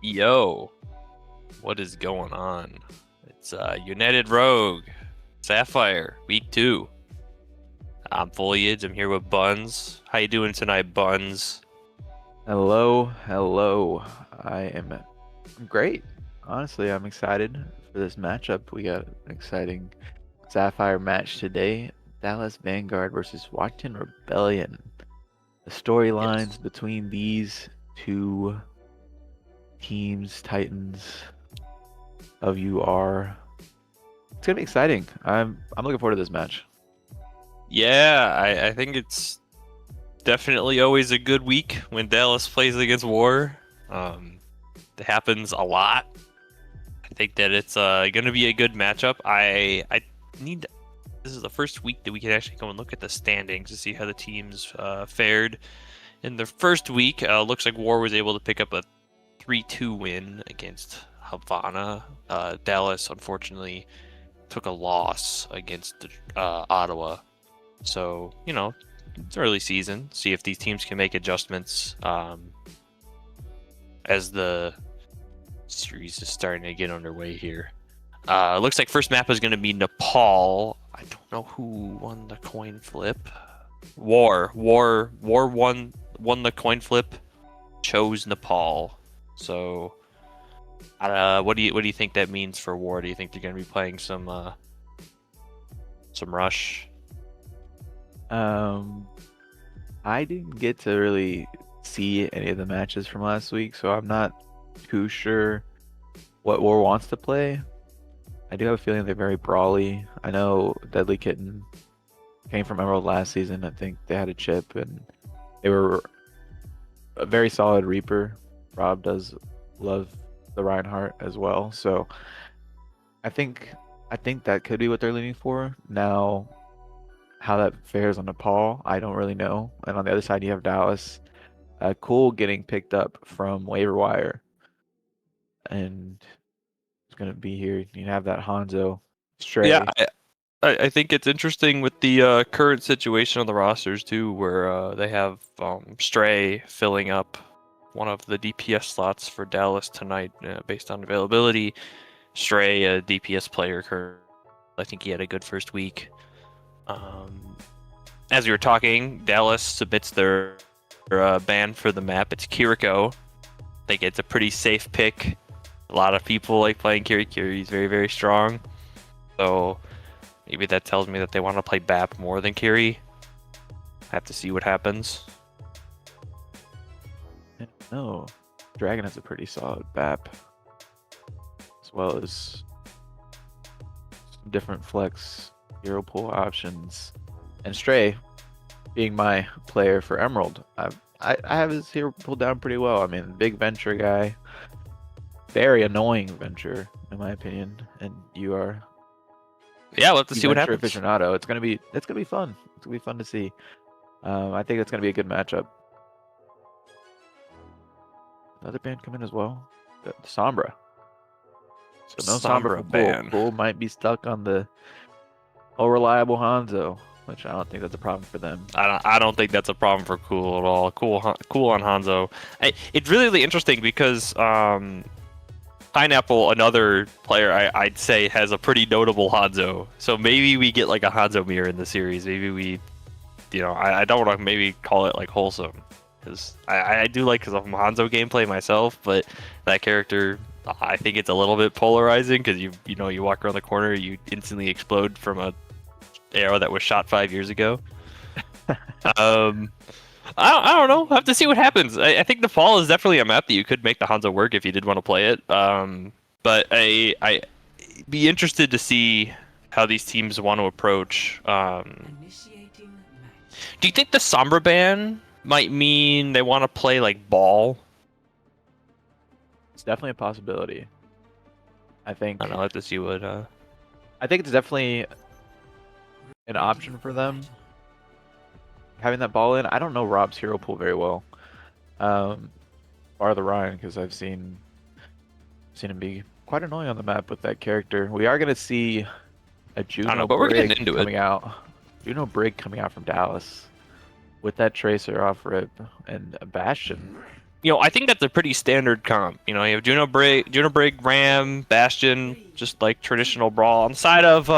Yo, what is going on? It's United Rogue, Sapphire, week 2. I'm Foliage. I'm here with Buns. How you doing tonight, Buns? Hello, hello. I'm great. Honestly, I'm excited for this matchup. We got an exciting Sapphire match today. Dallas Vanguard versus Washington Rebellion. The Yes. storylines between these two teams, Titans of UR. It's gonna be exciting. I'm looking forward to this match. Yeah, I think it's definitely always a good week when Dallas plays against War. It happens a lot. I think that it's going to be a good matchup. I need this is the first week that we can actually go and look at the standings to see how the teams fared in the first week. Looks like War was able to pick up a 3-2 win against Havana. Dallas, unfortunately, took a loss against Ottawa. So, it's early season. See if these teams can make adjustments as the series is starting to get underway here. Looks like first map is going to be Nepal. I don't know who won the coin flip. War won the coin flip. Chose Nepal. So, what do you think that means for War? Do you think they're going to be playing some rush? Um, I didn't get to really see any of the matches from last week, so I'm not too sure what War wants to play. I do have a feeling they're very brawly. I know Deadly Kitten came from Emerald last season. I think they had a chip and they were a very solid Reaper. Rob does love the Reinhardt as well. So I think I think that could be what they're leaning for. Now, how that fares on Nepal, I don't really know. And on the other side, you have Dallas. Cool getting picked up from waiver wire and it's gonna be here. You have that Hanzo Yeah, Stray. I think it's interesting with the current situation on the rosters too, where they have Stray filling up one of the DPS slots for Dallas tonight based on availability. Stray, a DPS player, I think he had a good first week. Um, as we were talking, Dallas submits their ban for the map. It's Kiriko. I think it's a pretty safe pick. A lot of people like playing Kiri. Kiri's very, very strong. So maybe that tells me that they want to play BAP more than Kiri. Have to see what happens. No, Dragon has a pretty solid BAP as well as some different flex hero pool options. And Stray being my player for Emerald, I have his hero pulled down pretty well. I mean, big venture guy, very annoying venture in my opinion, and you are Yeah, we'll have to the see what venture happens. aficionado. It's gonna be fun. It's gonna be fun to see. I think it's gonna be a good matchup. Another band come in as well. The Sombra. So no Sombra Sombra for Pool. ban. Pool might be stuck on the reliable Hanzo, which I don't think that's a problem for them. I don't think that's a problem for Cool at all. Cool on Hanzo. It's really interesting because Pineapple, another player I'd say has a pretty notable Hanzo. So maybe we get like a Hanzo mirror in the series. Maybe I don't want to maybe call it like wholesome because I do like some Hanzo gameplay myself, but that character I think it's a little bit polarizing because you walk around the corner, you instantly explode from a arrow that was shot 5 years ago. Um, I don't know. I have to see what happens. I think the fall is definitely a map that you could make the Hanzo work if you did want to play it. But I be interested to see how these teams want to approach. Do you think the Sombra ban might mean they want to play like ball? It's definitely a possibility. I I think don't know. I have to see what. I think it's definitely an option for them having that ball in. I don't know Rob's hero pool very well. Bar the Ryan because I've seen him be quite annoying on the map with that character. We are gonna see a I don't know, Juno but we're getting Brig into it. coming out. Juno Brig coming out from Dallas with that Tracer off rip and a Bastion. I think that's a pretty standard comp. You know, you have Juno Brig, Ram, Bastion, just like traditional brawl. On the side of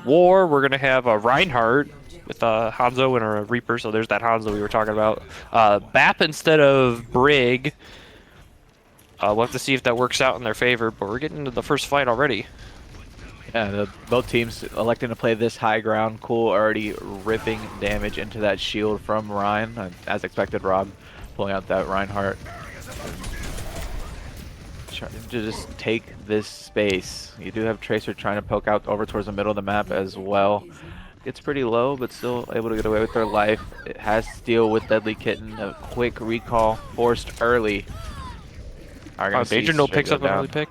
War, we're gonna have a Reinhardt with Hanzo and a Reaper. So there's that Hanzo we were talking about. Bap instead of Brig. We'll have to see if that works out in their favor. But we're getting into the first fight already. Yeah, both teams electing to play this high ground. Cool, already ripping damage into that shield from Ryan. As expected, Rob pulling out that Reinhardt. Trying to just take this space. You do have Tracer trying to poke out over towards the middle of the map as well. It's pretty low, but still able to get away with their life. It has Steel with Deadly Kitten. A quick recall forced early. Danger Noodle picks up an early pick.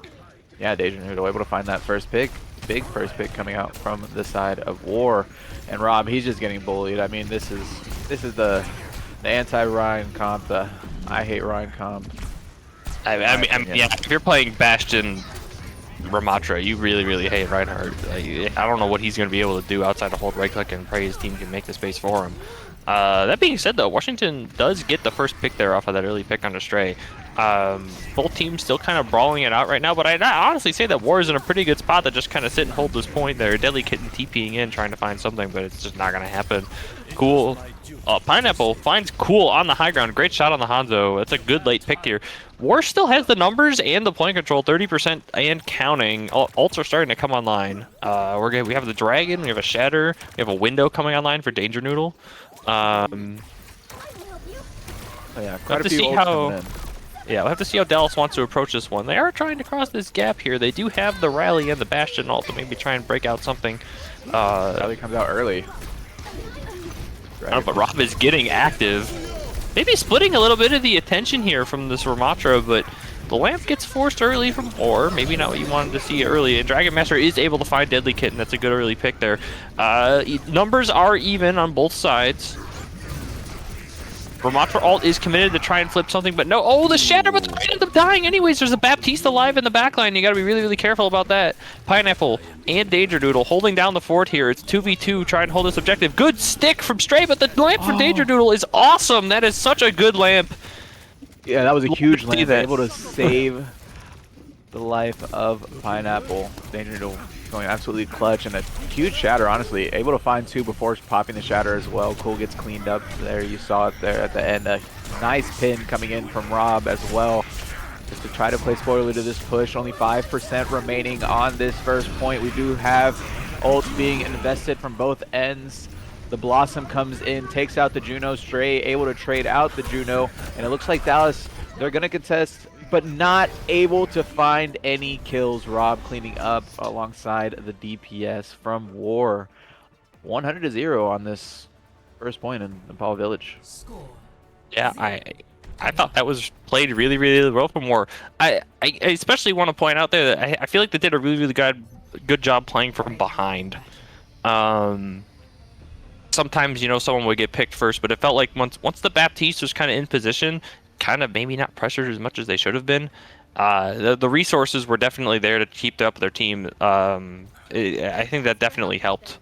Yeah, Danger Noodle able to find that first pick. Big first pick coming out from the side of War. And Rob, he's just getting bullied. I mean, this is the anti-Ryan comp. I hate Ryan comp. I mean, yeah, if you're playing Bastion Ramatra, you really hate Reinhardt. I don't know what he's going to be able to do outside of hold right click and pray his team can make the space for him. That being said, though, Washington does get the first pick there off of that early pick on Astray. Both teams still kind of brawling it out right now, but I honestly say that War is in a pretty good spot to just kind of sit and hold this point there. Deadly Kitten TPing in, trying to find something, but it's just not going to happen. Cool. Pineapple finds Cool on the high ground. Great shot on the Hanzo. That's a good late pick here. War still has the numbers and the point control, 30% and counting. Ults are starting to come online. We have the Dragon, we have a Shatter, we have a window coming online for Danger Noodle. Oh yeah, quite a few ults coming in. Yeah, we'll have to see how Dallas wants to approach this one. They are trying to cross this gap here. They do have the Rally and the Bastion ult to maybe try and break out something. Rally comes out early. I don't know, but Rob is getting active. Maybe splitting a little bit of the attention here from this Ramatra, but the lamp gets forced early from War. Maybe not what you wanted to see early. And Dragon Master is able to find Deadly Kitten. That's a good early pick there. Numbers are even on both sides. Ramatra ult is committed to try and flip something, but no. Oh, the Shatter, but they end up dying anyways. There's a Baptiste alive in the backline. You got to be really careful about that. Pineapple and Danger Doodle holding down the fort here. It's 2v2, trying to hold this objective. Good stick from Stray, but the lamp from Danger Doodle is awesome. That is such a good lamp. Yeah, that was a huge lamp. Able to save the life of Pineapple. Danger Doodle going absolutely clutch, and a huge Shatter, honestly. Able to find two before popping the Shatter as well. Cool gets cleaned up there. You saw it there at the end. A nice pin coming in from Rob as well, just to try to play spoiler to this push. Only 5% remaining on this first point. We do have ults being invested from both ends. The Blossom comes in, takes out the Juno. Stray able to trade out the Juno, and it looks like Dallas, they're going to contest, but not able to find any kills. Rob cleaning up alongside the DPS from War. 100-0 on this first point in Apollo Village. Yeah, I thought that was played really well from War. I especially want to point out there that I feel like they did a really good job playing from behind. Sometimes, you know, someone would get picked first, but it felt like once the Baptiste was kind of in position, kind of maybe not pressured as much as they should have been. The resources were definitely there to keep up their team. I think that definitely helped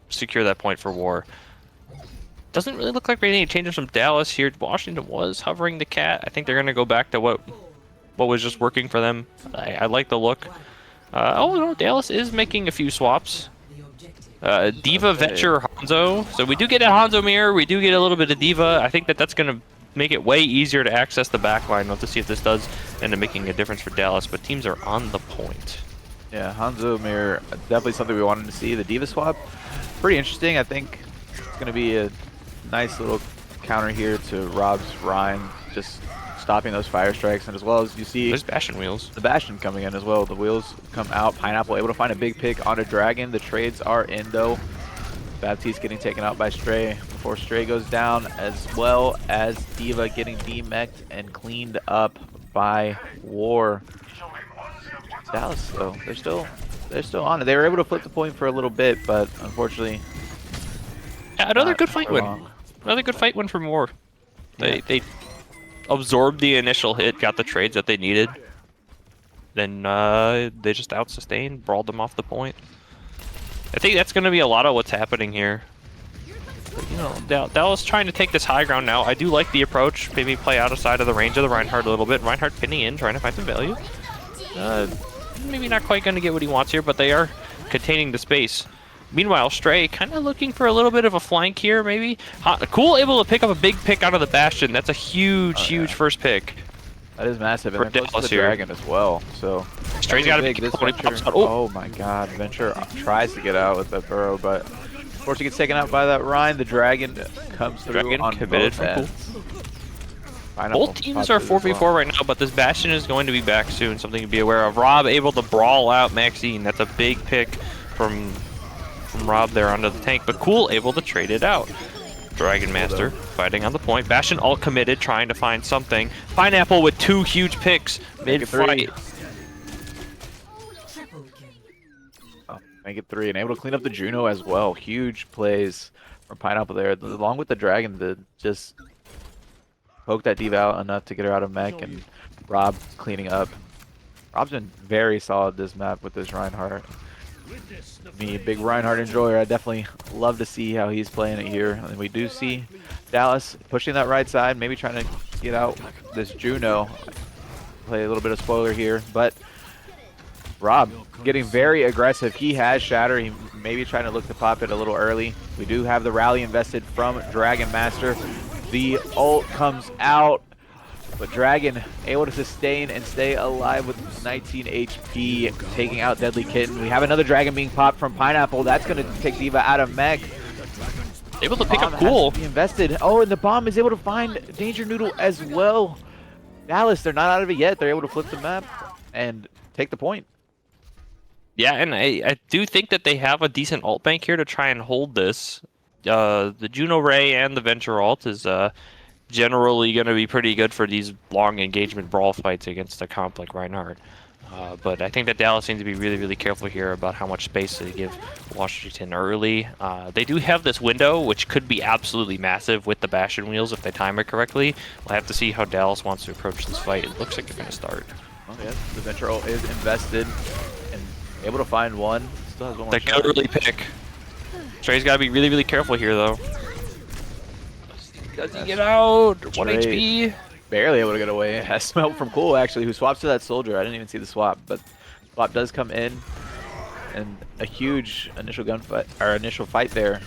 secure that point for War. Doesn't really look like we had any changes from Dallas here. Washington was hovering the cat. I think they're going to go back to what was just working for them. I like the look. Oh no, Dallas is making a few swaps. Diva, Vetcher, Hanzo. So we do get a Hanzo mirror. We do get a little bit of Diva. I think that's going to make it way easier to access the backline. We'll have to see if this does end up making a difference for Dallas, but teams are on the point. Yeah, Hanzo mirror, definitely something we wanted to see. The Diva swap, pretty interesting. I think it's going to be a nice little counter here to Rob's Ryan, just stopping those fire strikes, and as well as you see there's Bastion wheels. The Bastion coming in as well. The wheels come out. Pineapple able to find a big pick on a Dragon. The trades are in though. Baptiste getting taken out by Stray before Stray goes down, as well as Diva getting demeched and cleaned up by War. Dallas though, they're still on it. They were able to flip the point for a little bit, but unfortunately, yeah, another good fight win. Another good fight win from War. They absorbed the initial hit, got the trades that they needed. Then they just out-sustained, brawled them off the point. I think that's going to be a lot of what's happening here. But, you know, Dallas trying to take this high ground now. I do like the approach. Maybe play outside of the range of the Reinhardt a little bit. Reinhardt pinning in, trying to find some value. Maybe not quite going to get what he wants here, but they are containing the space. Meanwhile, Stray kind of looking for a little bit of a flank here, maybe. Cool, able to pick up a big pick out of the Bastion. That's a huge, huge first pick. That is massive, for and then close to the Dallas Dragon as well. So Stray's got to be this careful when he pops Venture. out. Oh, Oh my God, Venture tries to get out with the burrow, but of course he gets taken out by that Rhine. The Dragon comes through Dragon on committed both from Cool. ends. Pineapple Both teams pops are it as 4v4 well. right now, but this Bastion is going to be back soon. Something to be aware of. Rob able to brawl out Maxine. That's a big pick from Rob there onto the tank, but Cool able to trade it out. Dragon Master fighting on the point. Bastion all committed, trying to find something. Pineapple with 2 huge picks mid-fight. Make it 3 and able to clean up the Juno as well. Huge plays from Pineapple there, along with the Dragon to just poke that diva out enough to get her out of mech, and Rob cleaning up. Rob's been very solid this map with this Reinhardt. Me, big Reinhardt enjoyer. I definitely love to see how he's playing it here. And we do see Dallas pushing that right side, maybe trying to get out this Juno. Play a little bit of spoiler here, but Rob getting very aggressive. He has Shatter. He may be trying to look to pop it a little early. We do have the rally invested from Dragon Master. The ult comes out, but Dragon able to sustain and stay alive with 19 HP, taking out Deadly Kitten. We have another Dragon being popped from Pineapple. That's going to take D.Va out of mech. Able to pick Bomb up Cool. has to be invested. Oh, and the bomb is able to find Danger Noodle as well. Dallas, they're not out of it yet. They're able to flip the map and take the point. Yeah, and I do think that they have a decent ult bank here to try and hold this. The Juno Ray and the Venture ult is generally going to be pretty good for these long engagement brawl fights against a comp like Reinhardt. But I think that Dallas needs to be really, really careful here about how much space they give Washington early. They do have this window, which could be absolutely massive with the Bastion wheels if they time it correctly. We'll have to see how Dallas wants to approach this fight. It looks like they're going to start. Oh, yes, the Venture ult is invested and able to find one. Still has one more They shot. gotta really pick. Stray's got to be really, really careful here, though. Does he get out? 1 HP. Barely able to get away. Has smelt from Cool, actually, who swaps to that soldier. I didn't even see the swap, but swap does come in. And a huge initial gunfight, or initial fight there.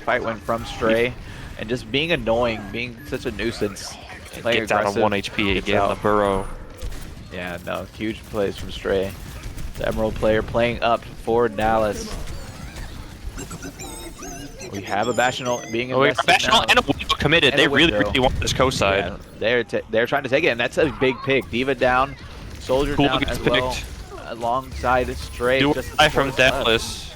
Fight went from Stray, and just being annoying, being such a nuisance. Playing Gets out on aggressive, 1 HP gets again, out. the burrow. Yeah, no, huge plays from Stray. The Emerald player playing up for Dallas. We have a Bastion ult being invested Bastion now. and a window committed. And They a really, window. really want this coast side. Yeah, they're trying to take it, and that's a big pick. D.Va down, Soldier Cool down gets as well, picked. alongside Stray. Do just I from supports left. Dallas.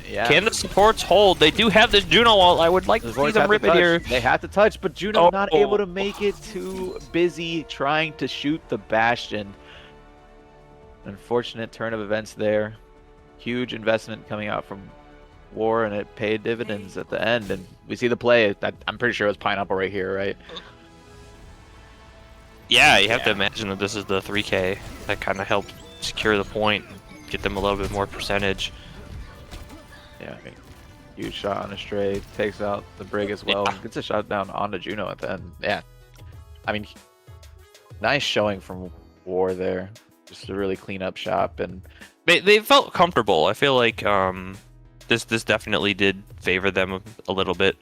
Yeah. Can the supports hold? They do have this Juno ult. I would like The to see Voids them have to rip it touch. here. They have to touch, but Juno not Oh. able to make it. Too busy trying to shoot the Bastion. Unfortunate turn of events there. Huge investment coming out from War, and it paid dividends at the end. And we see the play. I'm pretty sure it was Pineapple right here, right? Yeah, you have to imagine that this is the 3K that kind of helped secure the point, get them a little bit more percentage. Yeah, I mean, huge shot on a Stray, takes out the Brig as well, Yeah. gets a shot down onto Juno at the end. Yeah, I mean, nice showing from War there, just to really clean up shop. And They felt comfortable. I feel like this definitely did favor them a little bit.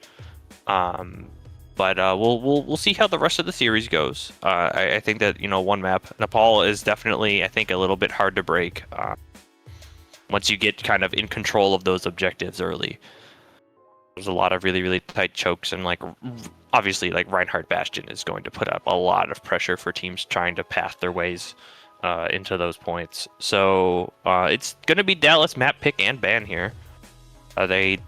But we'll see how the rest of the series goes. I think that, you know, one map, Nepal, is definitely, I think, a little bit hard to break once you get kind of in control of those objectives early. There's a lot of really, really tight chokes, and like obviously like Reinhardt Bastion is going to put up a lot of pressure for teams trying to path their ways into those points. So it's going to be Dallas map pick and ban here. They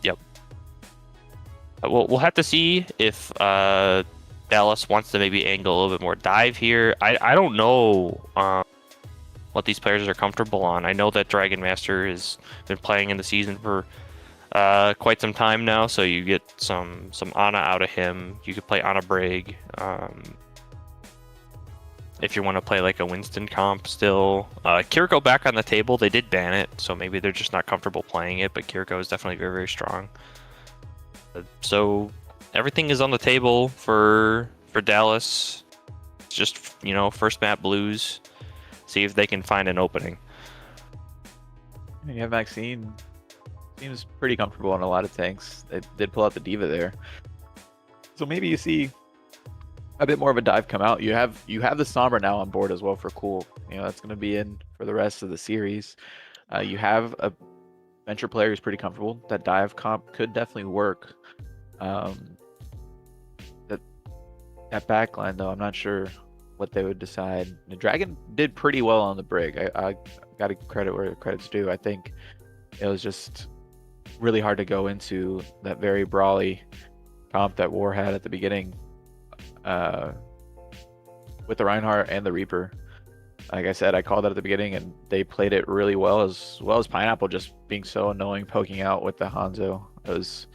Yep. We'll have to see if Dallas wants to maybe angle a little bit more dive here. I don't know what these players are comfortable on. I know that Dragon Master has been playing in the season for quite some time now, so you get some Ana out of him. You could play Ana Brig. if you want to play like a Winston comp still. Kiriko back on the table. They did ban it, so maybe they're just not comfortable playing it. But Kiriko is definitely very, very strong. So everything is on the table for Dallas. It's just first map blues. See if they can find an opening. You have Maxine. Seems pretty comfortable on a lot of tanks. They did pull out the Diva there. So maybe you see a bit more of a dive come out. You have the Sombra now on board as well for Cool. That's going to be in for the rest of the series. You have a Venture player who's pretty comfortable. That dive comp could definitely work. That backline though, I'm not sure what they would decide. The Dragon did pretty well on the Brig. I got to credit where credit's due. I think it was just really hard to go into that very brawly comp that War had at the beginning with the Reinhardt and the Reaper. Like I said, I called that at the beginning, and they played it really well as Pineapple just being so annoying, poking out with the Hanzo. It was...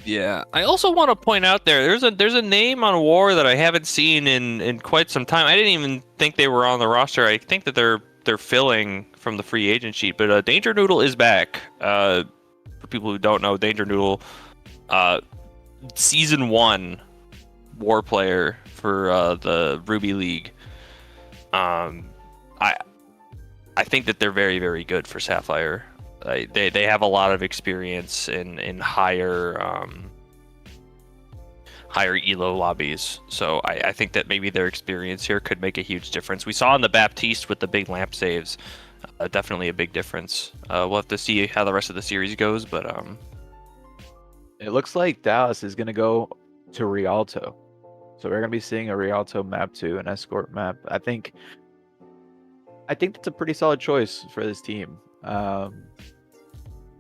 Yeah, I also want to point out there's a name on War that I haven't seen in quite some time. I didn't even think they were on the roster. I think that they're filling from the free agent sheet, but Danger Noodle is back. For people who don't know, Danger Noodle, season 1 War player for the Ruby League. I think that they're very, very good for Sapphire. They have a lot of experience in higher elo lobbies, so I think that maybe their experience here could make a huge difference. We saw in the Baptiste with the big lamp saves, definitely a big difference. We'll have to see how the rest of the series goes, but it looks like Dallas is going to go to Rialto, so we're going to be seeing a Rialto map 2, an escort map. I think that's a pretty solid choice for this team.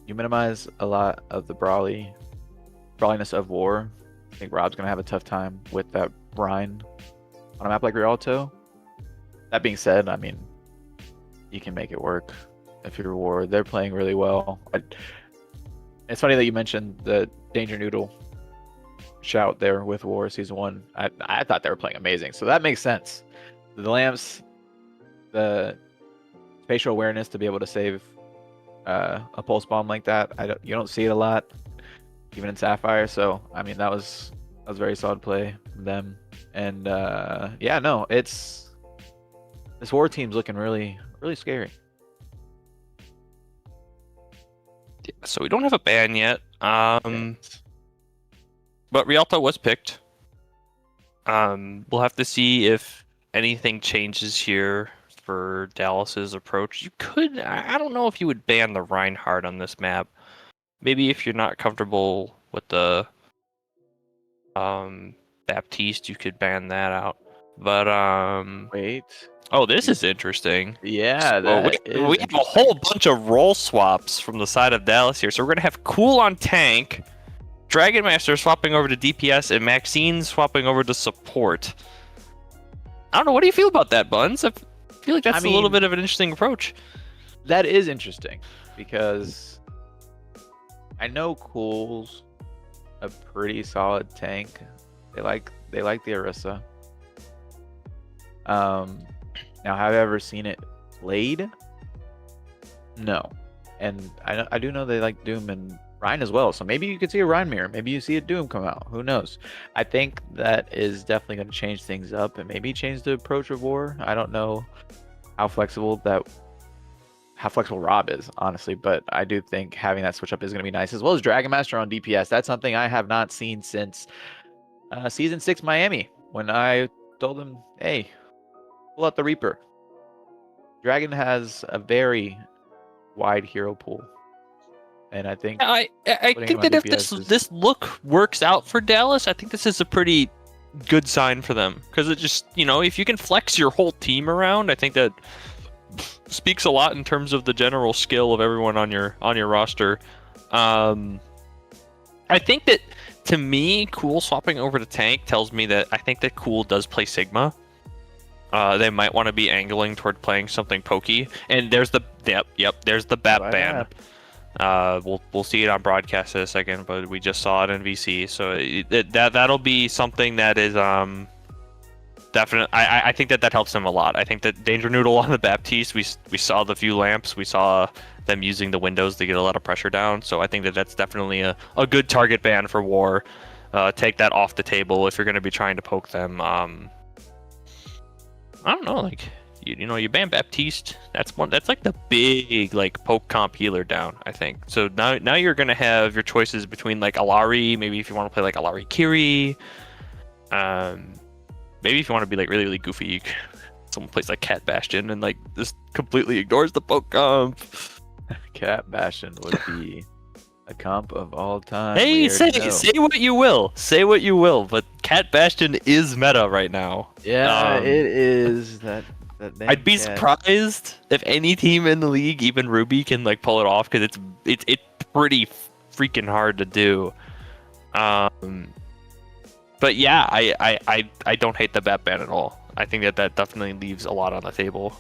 You minimize a lot of the brawliness of War. I think Rob's going to have a tough time with that Brine on a map like Rialto. That being said, I mean, you can make it work if you're War. They're playing really well. It's funny that you mentioned the Danger Noodle shout there with War Season 1. I thought they were playing amazing, so that makes sense. The lamps, the spatial awareness to be able to save a pulse bomb like that, you don't see it a lot, even in Sapphire. So I mean, that was a very solid play from them. And yeah, no, this War team's looking really, really scary. so we don't have a ban yet. But Rialto was picked. We'll have to see if anything changes here for Dallas's approach. You could, I don't know if you would ban the Reinhardt on this map. Maybe if you're not comfortable with the Baptiste, you could ban that out. But Wait. Oh, this is interesting. Yeah, we have a whole bunch of role swaps from the side of Dallas here. So we're gonna have Cool on tank, Dragon Master swapping over to DPS, and Maxine swapping over to support. I don't know. What do you feel about that, Buns? I feel like that's a little bit of an interesting approach. That is interesting because I know Cool's a pretty solid tank. They like the Orisa. Now, have I ever seen it played? No. And I do know they like Doom and Rhine as well. So maybe you could see a Rhine mirror. Maybe you see a Doom come out. Who knows? I think that is definitely going to change things up and maybe change the approach of War. I don't know how flexible Rob is, honestly, but I do think having that switch up is going to be nice, as well as Dragon Master on DPS. That's something I have not seen since Season 6 Miami, when I told them, hey, pull out the Reaper. Dragon has a very wide hero pool, and I think I think that if this look works out for Dallas, I think this is a pretty good sign for them, because it just, if you can flex your whole team around, I think that speaks a lot in terms of the general skill of everyone on your roster. I think that, to me, Cool swapping over to tank tells me that I think that Cool does play Sigma. They might want to be angling toward playing something pokey. And there's the there's the Bat ban. We'll see it on broadcast in a second, but we just saw it in VC, so that'll be something that is definitely. I think that helps him a lot. I think that Danger Noodle on the Baptiste, we saw the few lamps, we saw them using the windows to get a lot of pressure down. So I think that that's definitely a good target ban for War. Take that off the table if you're going to be trying to poke them. I don't know, like you ban Baptiste. That's like the big like poke comp healer down. I think so. Now you're gonna have your choices between like Alari, maybe if you want to play like Alari Kiri. Maybe if you want to be like really goofy, someone plays like Cat Bastion and like just completely ignores the poke comp. Cat Bastion would be a comp of all time. Hey, say what you will, but Cat Bastion is meta right now. Yeah, it is. I'd be surprised if any team in the league, even Ruby, can like pull it off because it's pretty freaking hard to do. But yeah, I don't hate the Bat ban at all. I think that definitely leaves a lot on the table.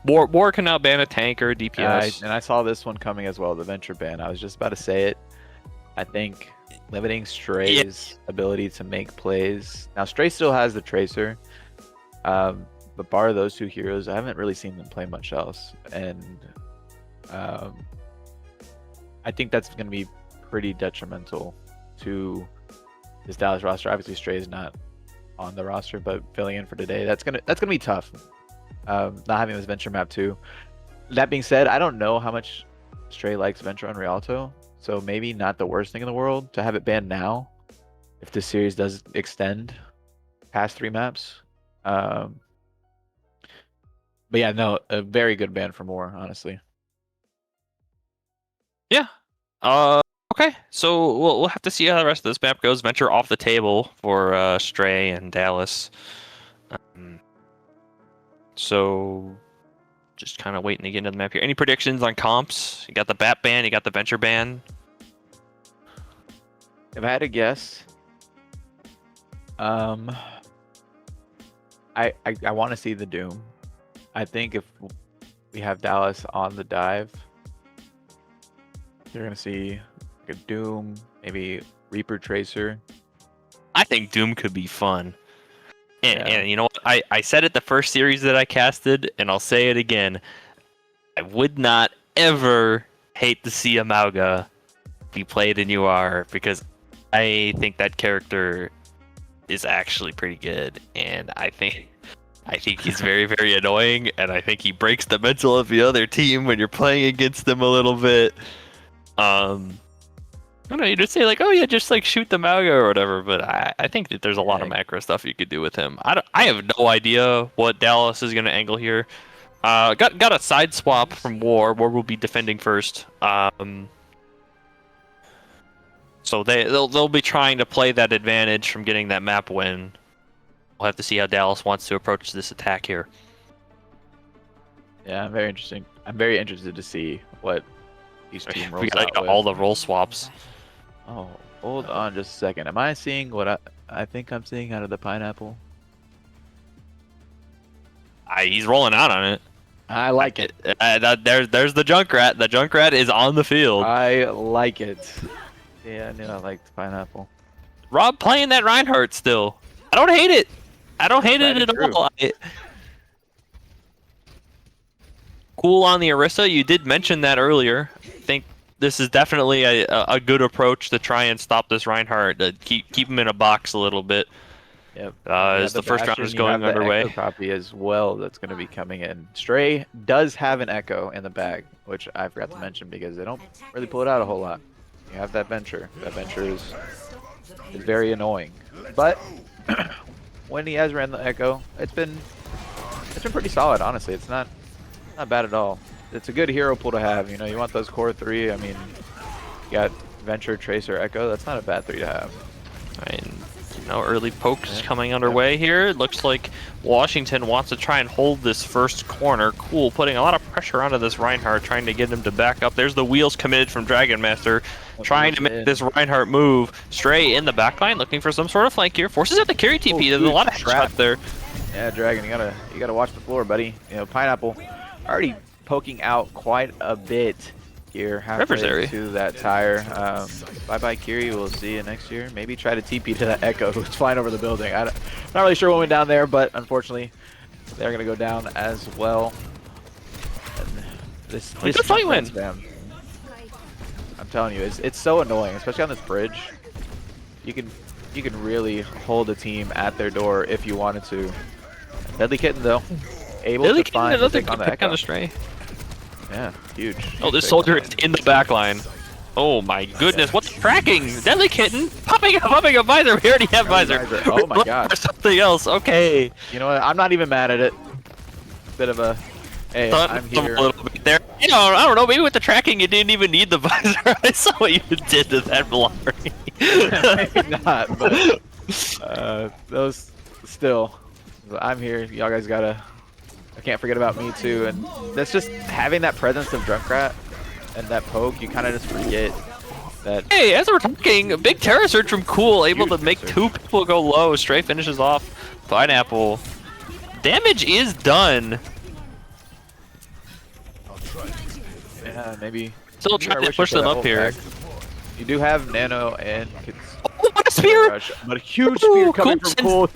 War can now ban a tank or a DPS. And I saw this one coming as well, the Venture ban. I was just about to say it. I think limiting Stray's ability to make plays. Now, Stray still has the Tracer. But bar those two heroes, I haven't really seen them play much else. And I think that's going to be pretty detrimental to this Dallas roster. Obviously, Stray is not on the roster, but filling in for today, that's gonna be tough. Not having this Venture map too. That being said, I don't know how much Stray likes Venture on Rialto, so maybe not the worst thing in the world to have it banned now, if this series does extend past 3 maps. But yeah, no, a very good ban for More, honestly. Yeah. Okay, so we'll have to see how the rest of this map goes. Venture off the table for Stray and Dallas. So just kind of waiting to get into the map here. Any predictions on comps? You got the Bat ban, you got the Venture ban. If I had to guess, I want to see the Doom. I think if we have Dallas on the dive, you're gonna see like a Doom, maybe Reaper Tracer. I think Doom could be fun. And you know what? I said it the first series that I casted, and I'll say it again. I would not ever hate to see a Mauga be played in UR because I think that character is actually pretty good, and I think he's very, very annoying, and I think he breaks the mental of the other team when you're playing against them a little bit. I don't know, you just say like, oh yeah, just like shoot the Mauga or whatever, but I think that there's a lot of macro stuff you could do with him. I have no idea what Dallas is gonna angle here. Got a side swap from War. War will be defending first. So they'll be trying to play that advantage from getting that map win. We'll have to see how Dallas wants to approach this attack here. Yeah, very interesting. I'm very interested to see what these team rolls we got out with. all the role swaps. Oh, hold on just a second. Am I seeing what I think I'm seeing out of the pineapple? He's rolling out on it. I like it. There's the Junkrat. The Junkrat is on the field. I like it. Yeah, I knew I liked pineapple. Rob playing that Reinhardt still. I don't hate it. I don't hate it at all. Cool on the Orisa. You did mention that earlier. I think this is definitely a good approach to try and stop this Reinhardt, to keep him in a box a little bit. Yep. As the first round is going underway. Echo copy as well that's going to be coming in. Stray does have an Echo in the bag, which I forgot to mention because they don't really pull it out a whole lot. You have that Venture. That Venture is very annoying. But when he has ran the Echo, it's been pretty solid, honestly. It's not bad at all. It's a good hero pool to have. You know, you want those core 3. I mean, you got Venture, Tracer, Echo. That's not a bad 3 to have. And early pokes coming underway here. It looks like Washington wants to try and hold this first corner. Cool, putting a lot of pressure onto this Reinhardt, trying to get him to back up. There's the wheels committed from Dragon Master, trying to make this Reinhardt move. Stray in the backline, looking for some sort of flank here. Forces out the carry TP. There's a lot of trap there. Yeah, Dragon, you gotta watch the floor, buddy. You know, Pineapple already poking out quite a bit, here, River's halfway area. to that tire. Bye-bye, Kiri. We'll see you next year. Maybe try to TP to that Echo who's flying over the building. I'm not really sure what went down there, but unfortunately, they're going to go down as well. And this fight win. spam, I'm telling you, it's so annoying, especially on this bridge. You can really hold a team at their door if you wanted to. Deadly Kitten though, able to find another pick on the pick Echo. on the stray. Yeah, huge. Oh, this soldier is in the back line. Oh my goodness, what's tracking? Deadly Kitten, popping up visor. We already have visor. Oh my god. For something else, okay. You know what? I'm not even mad at it. Bit of a, hey, I'm here. A little bit there. You know, I don't know, maybe with the tracking you didn't even need the visor. I saw what you did to that Lowry. Maybe not, but those still. I'm here. Y'all guys gotta. I can't forget about me too, and that's just having that presence of Junkrat and that poke. You kind of just forget that. Hey, as we're talking, a big Terra Surge from Cool, able to make Surge. 2 people go low. Stray finishes off Pineapple. Damage is done. Yeah, maybe. Still I trying to wish push I them could up ult here. back. You do have Nano and Oh, what a spear! Rush, but a huge spear coming from Cool.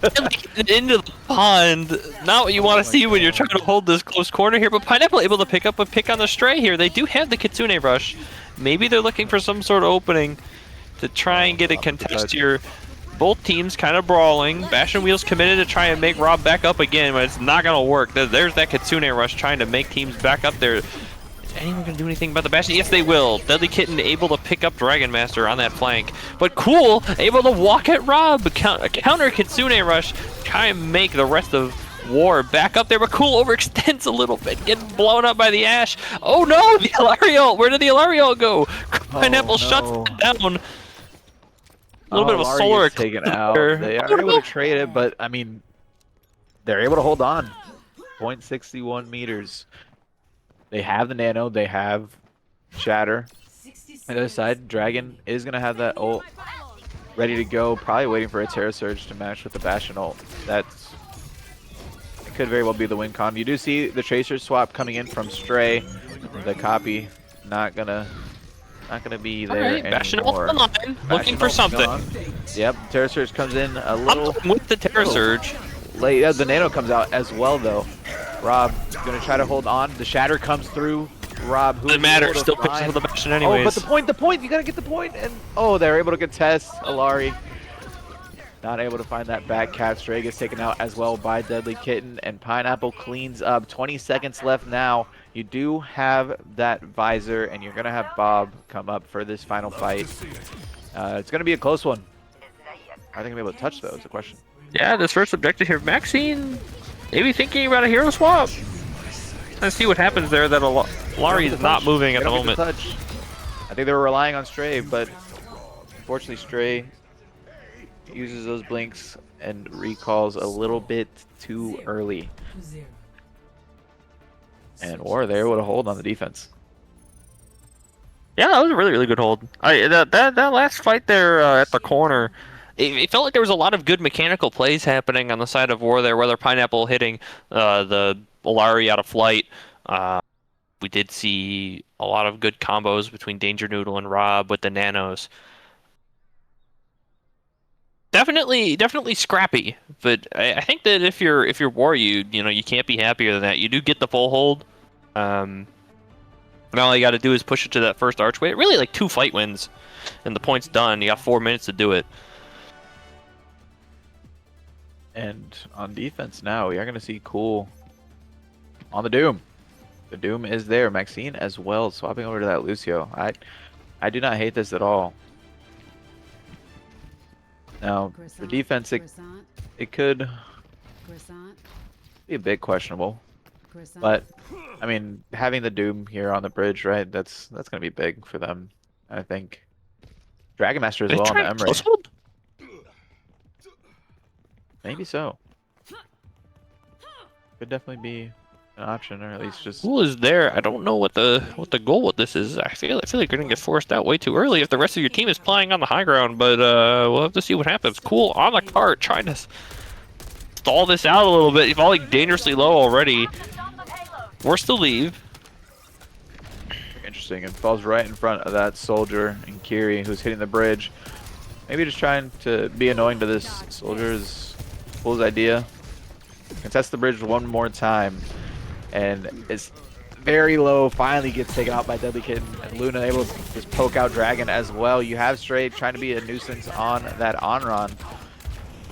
Into the pond. Not what you want to see when you're trying to hold this close corner here, but Pineapple able to pick up a pick on the Stray here. They do have the Kitsune Rush. Maybe they're looking for some sort of opening to try and get a contest here. Both teams kind of brawling. Bash and Wheels committed to try and make Rob back up again, but it's not going to work. There's that Kitsune Rush trying to make teams back up there. Is anyone going to do anything about the Bastion? Yes, they will. Deadly Kitten able to pick up Dragon Master on that flank. But Cool able to walk at Rob. Counter Kitsune Rush. Try and make the rest of War back up there. But Cool overextends a little bit. Getting blown up by the Ash. Oh no! The Alarial! Where did the Alarial go? Pineapple shuts it down. A little bit of a Lari solar is taken out. eclipse. They are able to trade it, but I mean, they're able to hold on. 0.61 meters. They have the Nano. They have Shatter. On the other side, Dragon is going to have that ult ready to go. Probably waiting for a Terra Surge to match with the Bastion ult. It could very well be the win con. You do see the Tracer swap coming in from Stray. The copy not gonna be there Alright, Bastion ult anymore. on the line. Looking for ult's something. gone. Yep, Terra Surge comes in a little With the Terra Surge. late. Yeah, the Nano comes out as well though. Rob gonna try to hold on. The Shatter comes through. Rob, who Doesn't matter. Still picks up the Bastion anyways. Oh, but the point, you gotta get the point, and oh, they're able to contest. Alari not able to find that back cat. Stray gets taken out as well by Deadly Kitten, and Pineapple cleans up. 20 seconds left now. You do have that visor, and you're gonna have Bob come up for this final fight. It's gonna be a close one. Are they gonna be able to touch though? Is the question. Yeah, this first objective here. Maxine maybe thinking about a hero swap. Let's see what happens there. That Lari's not moving at the moment. I think they were relying on Stray, but unfortunately Stray uses those blinks and recalls a little bit too early. And War, they're able to hold on the defense. Yeah, that was a really, really good hold. That last fight there at the corner, it felt like there was a lot of good mechanical plays happening on the side of War there, whether Pineapple hitting the Alari out of flight. We did see a lot of good combos between Danger Noodle and Rob with the nanos. Definitely scrappy, but I think that if you're War, you can't be happier than that. You do get the full hold. And all you got to do is push it to that first archway. Really, like 2 fight wins, and the point's done. You got 4 minutes to do it. And on defense now, we are going to see Cool on the Doom. The Doom is there. Maxine as well, swapping over to that Lucio. I do not hate this at all. Now, for defense, it could be a bit questionable. But, I mean, having the Doom here on the bridge, right, that's going to be big for them, I think. Dragon Master as well on the Emery. Maybe so. Could definitely be an option, or at least just. Cool is there. I don't know what the goal with this is. I feel like you're gonna get forced out way too early if the rest of your team is playing on the high ground. But we'll have to see what happens. Cool on the cart, trying to stall this out a little bit. He's falling dangerously low already. Forced to leave. Interesting. interesting and falls right in front of that soldier and Kiri, who's hitting the bridge. Maybe just trying to be annoying to this soldier is Fool's idea. Contest the bridge one more time, and it's very low. Finally gets taken out by Deadly Kitten, and Luna able to just poke out Dragon as well. You have Stray trying to be a nuisance on that Onron,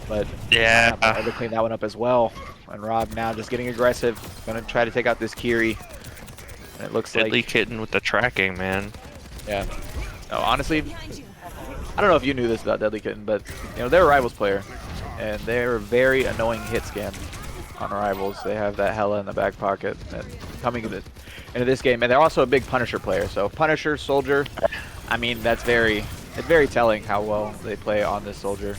but Yeah. able to clean that one up as well. And Rob now just getting aggressive, gonna try to take out this Kiri. And it looks Deadly like Kitten with the tracking, man. yeah. No, honestly, I don't know if you knew this about Deadly Kitten, but you know they're a Rivals player, and they're a very annoying hit scan on Rivals. They have that Hella in the back pocket, and coming into this game, and they're also a big Punisher player. So Punisher, Soldier, I mean it's very telling how well they play on this Soldier.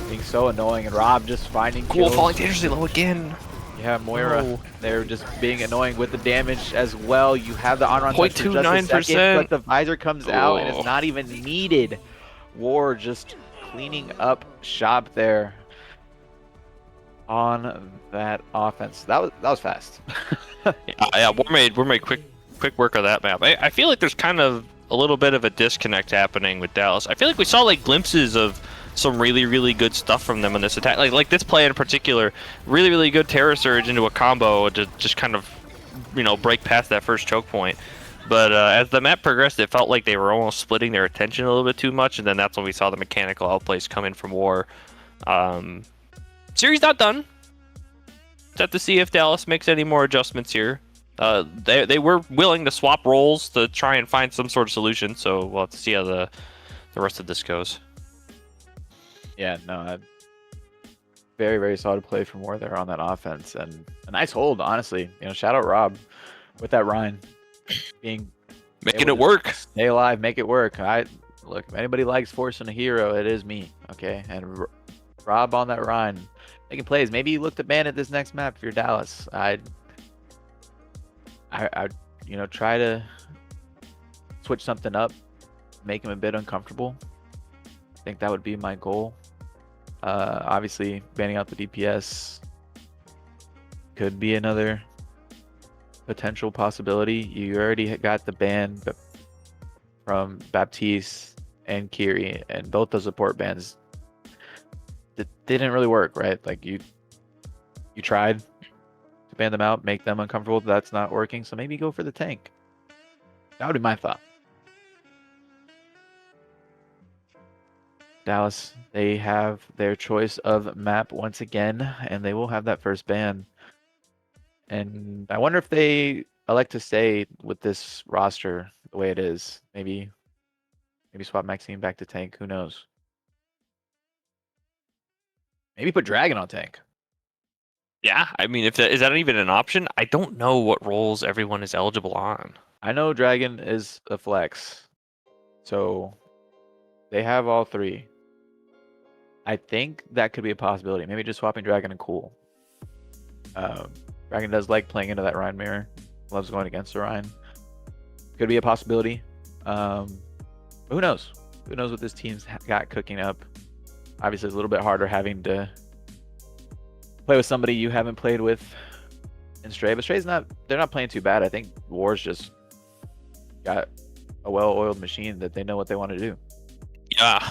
Being so annoying, and Rob just finding Cool, kills. falling dangerously low again. Yeah, Moira, Oh. they're just being annoying with the damage as well. You have the on-run touch for just a 0.29%. second, but the visor comes out and Oh. it's not even needed. War just cleaning up shop there on that offense. That was fast. Yeah, we're made quick work of that map. I feel like there's kind of a little bit of a disconnect happening with Dallas. I feel like we saw like glimpses of some really good stuff from them in this attack. Like this play in particular, really good Terror Surge into a combo to just kind of, you know, break past that first choke point. But as the map progressed, it felt like they were almost splitting their attention a little bit too much, and then that's when we saw the mechanical outplays come in from War. Series not done. Just have to see if Dallas makes any more adjustments here. They were willing to swap roles to try and find some sort of solution, so we'll have to see how the rest of this goes. Yeah, no, very solid play from War there on that offense, and a nice hold, honestly. You know, shout out Rob with that Rhine being Making able it to work. Stay alive, make it work. Look, if anybody likes forcing a hero, it is me. Okay, and Rob on that Rhine making plays. Maybe you look to ban at this next map if you're Dallas. I you know, try to switch something up, make him a bit uncomfortable. I think that would be my goal. Obviously, banning out the DPS could be another potential possibility. You already got the ban from Baptiste and Kiri, and both the support bans that didn't really work, right? Like you tried to ban them out, make them uncomfortable. That's not working, so maybe go for the tank. That would be my thought. Dallas, they have their choice of map once again, and they will have that first ban. And I wonder if they elect to stay with this roster the way it is. Maybe swap Maxine back to tank. Who knows? Maybe put Dragon on tank. Yeah, I mean, is that even an option? I don't know what roles everyone is eligible on. I know Dragon is a flex, so they have all three. I think that could be a possibility. Maybe just swapping Dragon and Cool. Dragon does like playing into that Rhine mirror. Loves going against the Rhine. Could be a possibility. But who knows? Who knows what this team's got cooking up? Obviously, it's a little bit harder having to play with somebody you haven't played with in Stray. But Stray's they're not playing too bad. I think War's just got a well-oiled machine that they know what they want to do. Yeah.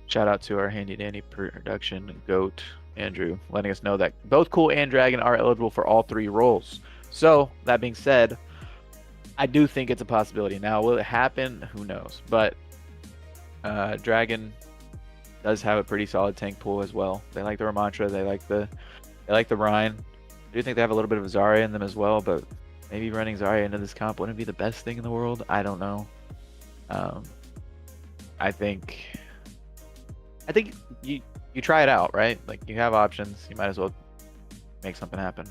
Shout out to our handy dandy production goat Andrew, letting us know that both Cool and Dragon are eligible for all three roles. So that being said, I do think it's a possibility. Now, will it happen? Who knows? But Dragon does have a pretty solid tank pool as well. They like the Ramantra. They like the Rhine. I do think they have a little bit of Zarya in them as well, but maybe running Zarya into this comp wouldn't be the best thing in the world. I don't know. I think you try it out, right? Like, you have options. You might as well make something happen.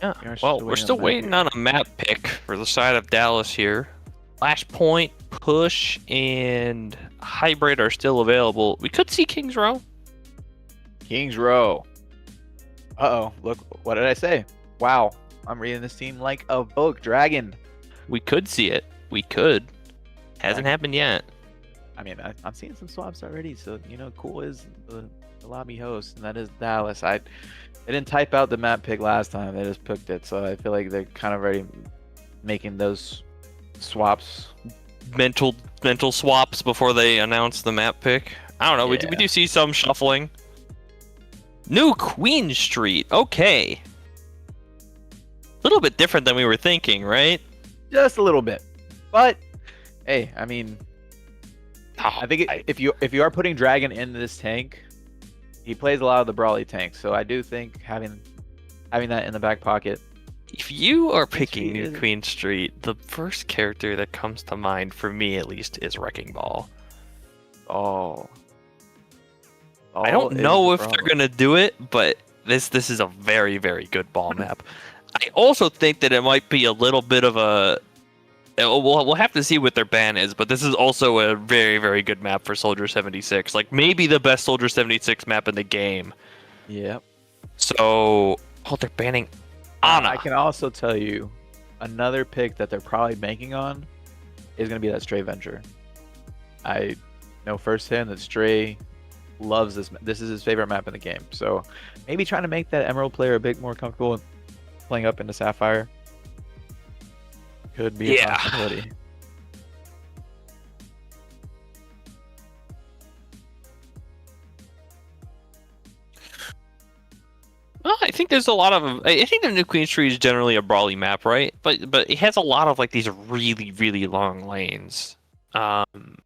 Yeah. Well, we're still waiting on a map pick for the side of Dallas here. Flashpoint, Push, and Hybrid are still available. We could see King's Row. King's Row. Uh-oh. Look, what did I say? Wow. I'm reading this team like a book. Dragon. We could see it. We could. Hasn't happened yet. I mean, I'm seeing some swaps already. So cool is the lobby host, and that is Dallas. They didn't type out the map pick last time. They just picked it. So I feel like they're kind of already making those swaps. Mental swaps before they announce the map pick. I don't know. Yeah. We do see some shuffling. New Queen Street. Okay. A little bit different than we were thinking, right? Just a little bit. But hey, I mean, I think if you are putting Dragon in this tank, he plays a lot of the brawly tanks. So I do think having that in the back pocket. If you are picking New Queen Street, the first character that comes to mind, for me at least, is Wrecking Ball. I don't know if they're gonna do it, but this is a very, very good ball map. I also think that it might be a little bit of a. We'll have to see what their ban is, but this is also a very, very good map for Soldier 76. Like maybe the best Soldier 76 map in the game. Yep. So, they're banning Ana. I can also tell you another pick that they're probably banking on is going to be that Stray Venture. I know firsthand that Stray loves this. This is his favorite map in the game. So maybe trying to make that Emerald player a bit more comfortable playing up into Sapphire could be a possibility. Well, I think there's a lot of. I think the New Queen Street is generally a brawly map, right? But it has a lot of like these really, really long lanes. And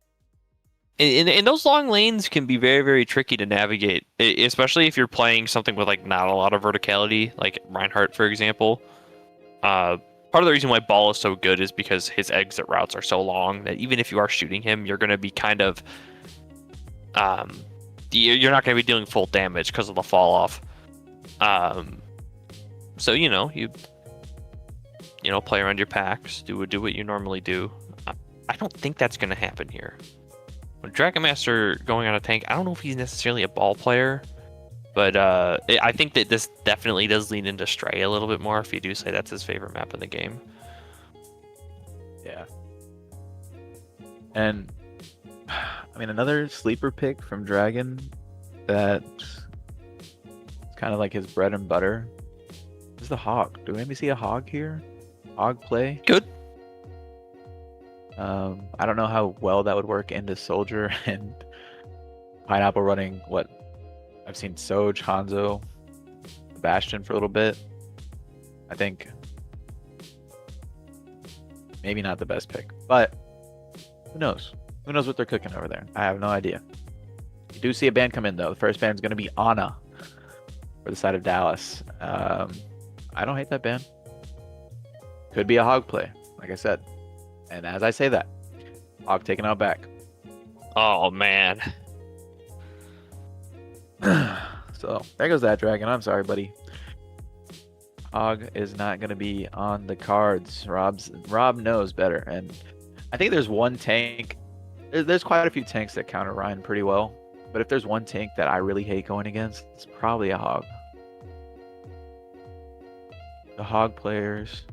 those long lanes can be very, very tricky to navigate, especially if you're playing something with like not a lot of verticality, like Reinhardt, for example. Part of the reason why Ball is so good is because his exit routes are so long that even if you are shooting him, you're going to be kind of, you're not going to be dealing full damage because of the fall off. So you play around your packs, do what you normally do. I don't think that's going to happen here. When Dragon Master going on a tank, I don't know if he's necessarily a ball player, but I think that this definitely does lean into Stray a little bit more if you do say that's his favorite map in the game. Yeah. And I mean, another sleeper pick from Dragon that kind of like his bread and butter is the Hog. Do we maybe see a Hog here? Hog play? Good. I don't know how well that would work into Soldier and Pineapple running what I've seen Soj, Hanzo, Bastion for a little bit. I think maybe not the best pick, but who knows? Who knows what they're cooking over there? I have no idea. You do see a ban come in though. The first ban is going to be Ana for the side of Dallas. I don't hate that ban. Could be a Hog play, like I said. And as I say that, Hog taking out back. Oh man. So there goes that Dragon. I'm sorry, buddy. Hog is not going to be on the cards. Rob knows better, and I think there's one tank. There's quite a few tanks that counter Ryan pretty well, but if there's one tank that I really hate going against, it's probably a Hog. The Hog players,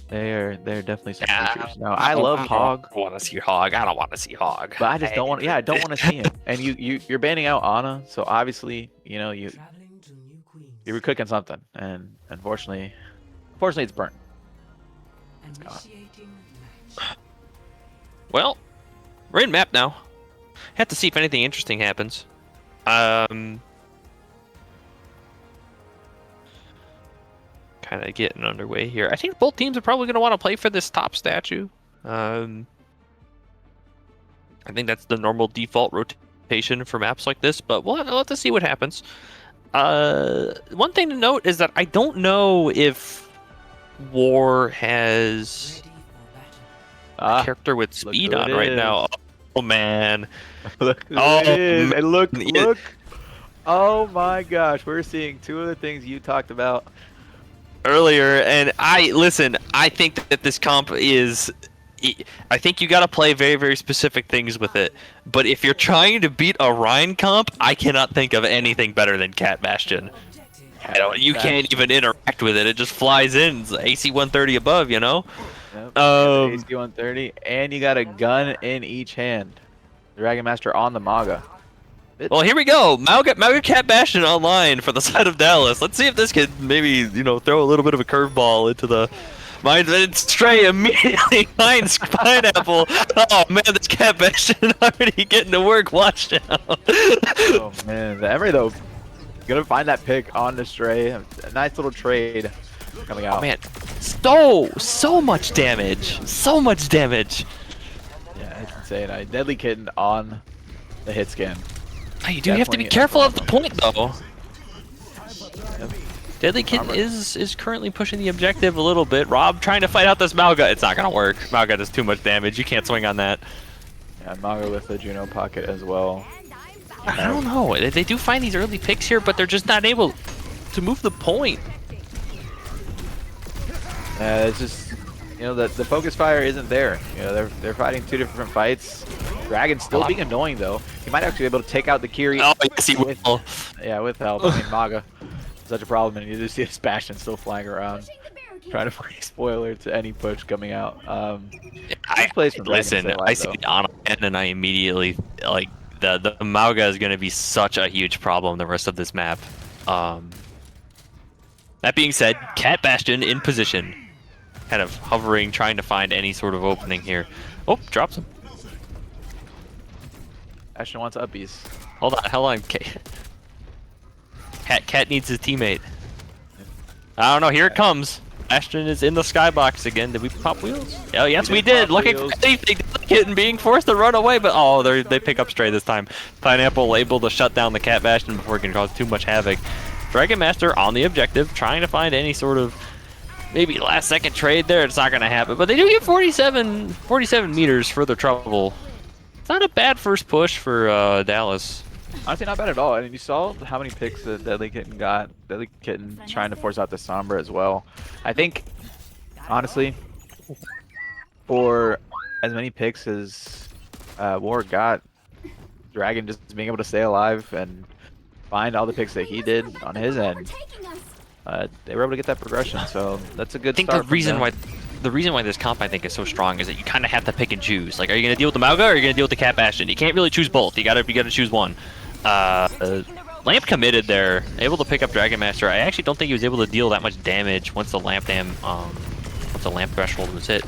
they're definitely some creatures. Now I love Hog. I want to see Hog. I don't want to see Hog. But I just don't want. Yeah, I don't want to see him. And you're banning out Ana, so obviously you were cooking something, and unfortunately it's burnt. It's gone. Well, we're in map now. Have to see if anything interesting happens. Kind of getting underway here. I think both teams are probably going to want to play for this top statue. I think that's the normal default rotation for maps like this, but we'll have to see what happens. One thing to note is that I don't know if War has a character with speed on right now. Oh man. Look and look. Oh my gosh, we're seeing two of the things you talked about earlier, and I think that this comp is, I think you got to play very, very specific things with it. But if you're trying to beat a Rhine comp, I cannot think of anything better than Cat Bastion. You can't even interact with it. It just flies in. It's AC 130 above, Yep. Um, AC 130, and you got a gun in each hand. Dragon Master on the Maga. well, here we go. Mauga Cat Bastion online for the side of Dallas. Let's see if this can maybe, throw a little bit of a curveball into the minds. And Stray immediately finds Pineapple. Oh man, this Cat Bastion already getting to work. Watch out. Oh man, the Emery though, gonna find that pick on the Stray. A nice little trade coming out. Oh man, so much damage. So much damage. Yeah, it's insane. Deadly Kitten on the hit scan. Oh, you do have to be careful of the point though. Yep. Deadly Kitten is currently pushing the objective a little bit. Rob trying to fight out this Mauga. It's not gonna work. Mauga does too much damage. You can't swing on that. Yeah, Maga with the Juno pocket as well. I don't know. They do find these early picks here, but they're just not able to move the point. It's just, the focus fire isn't there. They're fighting two different fights. Dragon's still being annoying though. He might actually be able to take out the Kiri. Oh, yes, he will. Yeah, with help. I mean, Maga is such a problem, and you just see his Bastion still flying around, trying to find a spoiler to any push coming out. Listen, I see the on and I immediately like the Mauga is going to be such a huge problem the rest of this map. That being said, Cat Bastion in position, kind of hovering, trying to find any sort of opening here. Oh, drops him. Bastion wants uppies. Hold on. Cat needs his teammate. I don't know. Here it comes. Bastion is in the skybox again. Did we pop wheels? Oh, yes, we did. Looking for safety. Kitten being forced to run away, but oh, they pick up Stray this time. Pineapple able to shut down the Cat Bastion before it can cause too much havoc. Dragon Master on the objective, trying to find any sort of maybe last second trade there. It's not going to happen, but they do get 47 meters for their trouble. It's not a bad first push for Dallas. Honestly, not bad at all. And you saw how many picks that Deadly Kitten got. Deadly Kitten trying to force out the Sombra as well. I think, honestly, for as many picks as War got, Dragon just being able to stay alive and find all the picks that he did on his end, they were able to get that progression. So that's a good start. I think the reason why this comp I think is so strong is that you kind of have to pick and choose. Like, are you gonna deal with the Mauga or are you gonna deal with the Cat Bastion? You can't really choose both. You gotta choose one. Lamp committed there, able to pick up Dragon Master. I actually don't think he was able to deal that much damage once the lamp threshold was hit.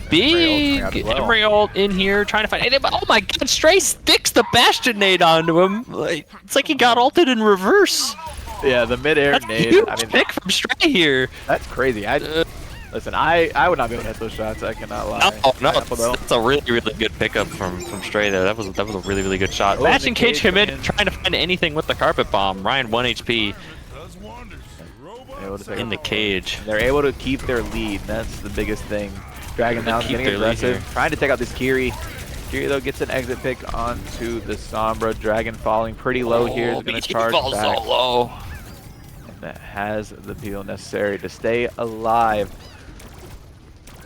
Big Emery ult in here, trying to find anything, but oh my god, Stray sticks the Bastion nade onto him. It's like he got ulted in reverse. Yeah, the mid-air That's nade. A huge pick from Stray here. That's crazy. Listen, I would not be able to hit those shots. I cannot lie. Oh no, that's a really good pickup from Stray there. That was a really good shot. Bastion cage committed, trying to find anything with the carpet bomb. Ryan 1 HP. In the cage. They're able to keep their lead. That's the biggest thing. Dragon now getting aggressive, trying to take out this Kiri. Kiri though gets an exit pick onto the Sombra. Dragon falling pretty low here. Is going to charge back. So low. And that has the peel necessary to stay alive.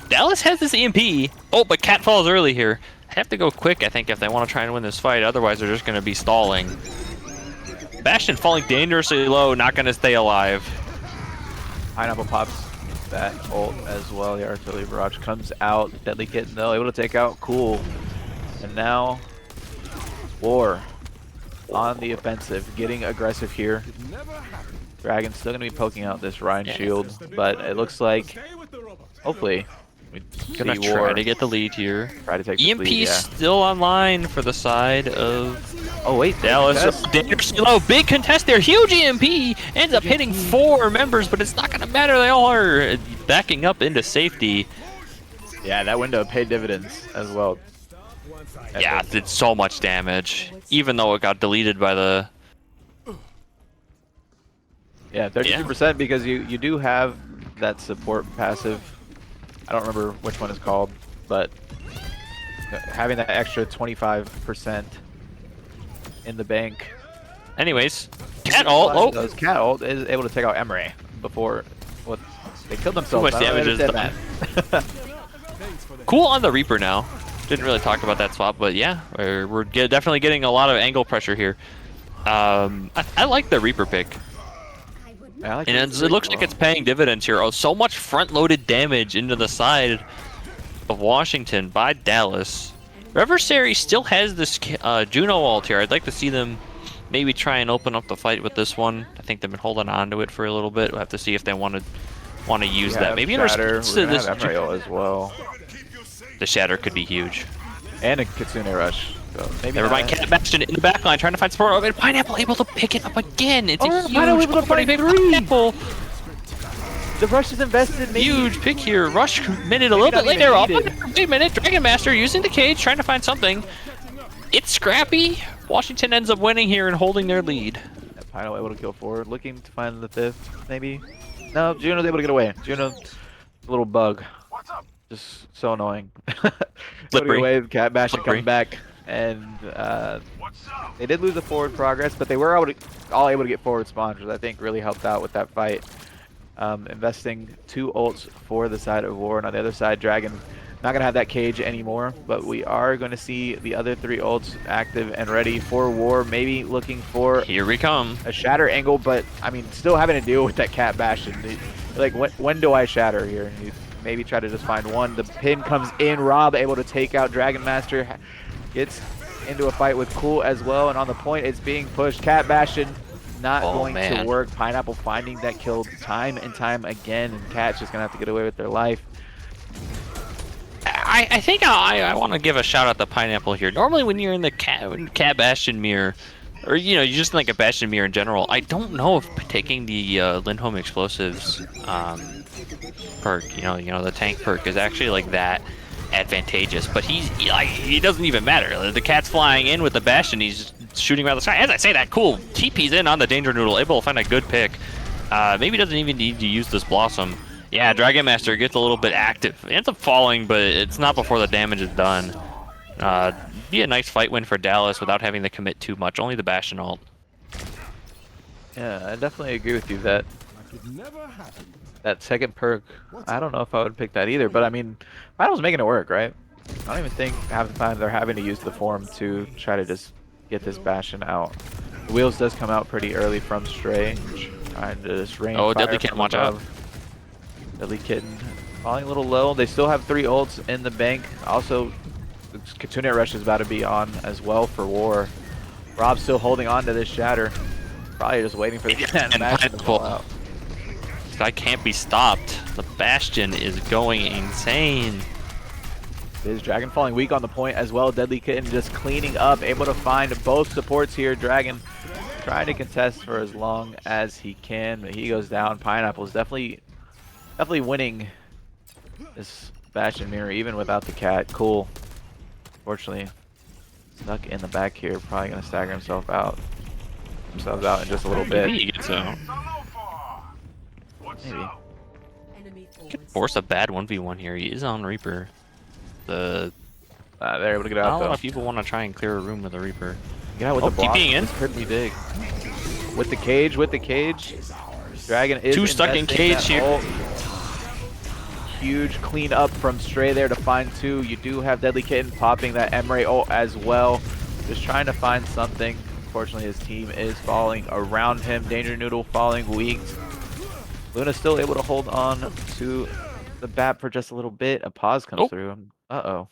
Dallas has this EMP. Oh, but Cat falls early here. Have to go quick, I think, if they want to try and win this fight. Otherwise, they're just going to be stalling. Bastion falling dangerously low, not going to stay alive. Pineapple pops that ult as well. The artillery barrage comes out. Deadly Kitten though, able to take out Cool. And now, War on the offensive, getting aggressive here. Dragon's still going to be poking out this Rhine shield, but it looks like, hopefully, Gonna try to get the lead here. Try to take the EMP lead, yeah. still online for the side of Dallas. Dangerously low. Big contest there. Huge EMP ends up hitting 4 members, but it's not going to matter. They all are backing up into safety. Yeah, that window paid dividends as well. Yeah, it did so much damage, even though it got deleted by the... Yeah, 32% because you do have that support passive. I don't remember which one is called, but having that extra 25% in the bank. Anyways, Cat ult. Oh, Cat ult is able to take out Emery before they killed themselves. Too much damage is done. Cool on the Reaper now. Didn't really talk about that swap, but yeah, we're definitely getting a lot of angle pressure here. I like the Reaper pick. Like and it looks like it's paying dividends here. Oh, so much front-loaded damage into the side of Washington by Dallas. Reversary still has this Juno ult here. I'd like to see them maybe try and open up the fight with this one. I think they've been holding on to it for a little bit. We'll have to see if they want to use that. Maybe in response to this. Emerald as well. The Shatter could be huge. And a Kitsune Rush. So maybe never mind. Cat Bastion in the backline trying to find support. Oh, and Pineapple able to pick it up again. It's a huge Pineapple able to find Pineapple. The Rush is invested. Maybe. Huge pick here. Rush committed a little bit later. Wait a minute. Dragon Master using the cage, trying to find something. It's scrappy. Washington ends up winning here and holding their lead. Pineapple able to kill forward, looking to find the 5th, maybe. No, Juno's able to get away. Juno, a little bug. Just so annoying. Slippery. Away, Cat Bastion coming back, and they did lose the forward progress, but they were all able to get forward spawns, which I think really helped out with that fight. Investing 2 ults for the side of War, and on the other side, Dragon not gonna have that cage anymore, but we are going to see the other 3 ults active and ready for War. Maybe looking for here we come a shatter angle, but I mean, still having to deal with that Cat Bastion. Like, when do I shatter here? You maybe try to just find one. The pin comes in. Rob able to take out Dragon Master, gets into a fight with Cool as well, and on the point it's being pushed. Cat Bastion not going to work. Pineapple finding that kill time and time again, and Cat's just gonna have to get away with their life. I think I want to give a shout out to Pineapple here. Normally when you're in the Cat Bastion mirror, or you know, you just like a Bastion mirror in general, I don't know if taking the Lindholm Explosives perk, you know the tank perk, is actually like that advantageous. But he doesn't even matter. The Cat's flying in with the Bastion, he's shooting around the sky. As I say that, Cool TP's in on the Danger Noodle, able to find a good pick. Maybe doesn't even need to use this Blossom. Yeah, Dragon Master gets a little bit active. It ends up falling, but it's not before the damage is done. Be a nice fight win for Dallas without having to commit too much. Only the Bastion ult. Yeah, I definitely agree with you that that second perk, I don't know if I would pick that either, but I mean, Final's making it work, right? I don't even think half the time they're having to use the form to try to just get this Bastion out. The wheels does come out pretty early from Stray, trying to just rain fire Deadly Kitten, watch out. Deadly Kitten falling a little low. They still have 3 ults in the bank. Also, Kitsune Rush is about to be on as well for War. Rob's still holding on to this Shatter. Probably just waiting for the Bastion to fall out. This guy can't be stopped. The Bastion is going insane. Is Dragon falling weak on the point as well. Deadly Kitten just cleaning up, able to find both supports here. Dragon trying to contest for as long as he can, but he goes down. Pineapple's definitely winning this Bastion mirror even without the cat. Cool. Fortunately, stuck in the back here. Probably gonna stagger himself out. Himself out in just a little bit. Maybe he gets out. Maybe. Could force a bad 1v1 here. He is on Reaper. They're able to get out. Not a lot of people want to try and clear a room with a Reaper. Get out with the block. TPing in. This could be big. With the cage. Dragon is 2 stuck in cage here. Ult. Huge clean up from Stray there to find 2. You do have Deadly Kitten popping that Emery ult as well. Just trying to find something. Unfortunately, his team is falling around him. Danger Noodle falling weak. Luna's still able to hold on to the bat for just a little bit. A pause comes through. Uh-oh.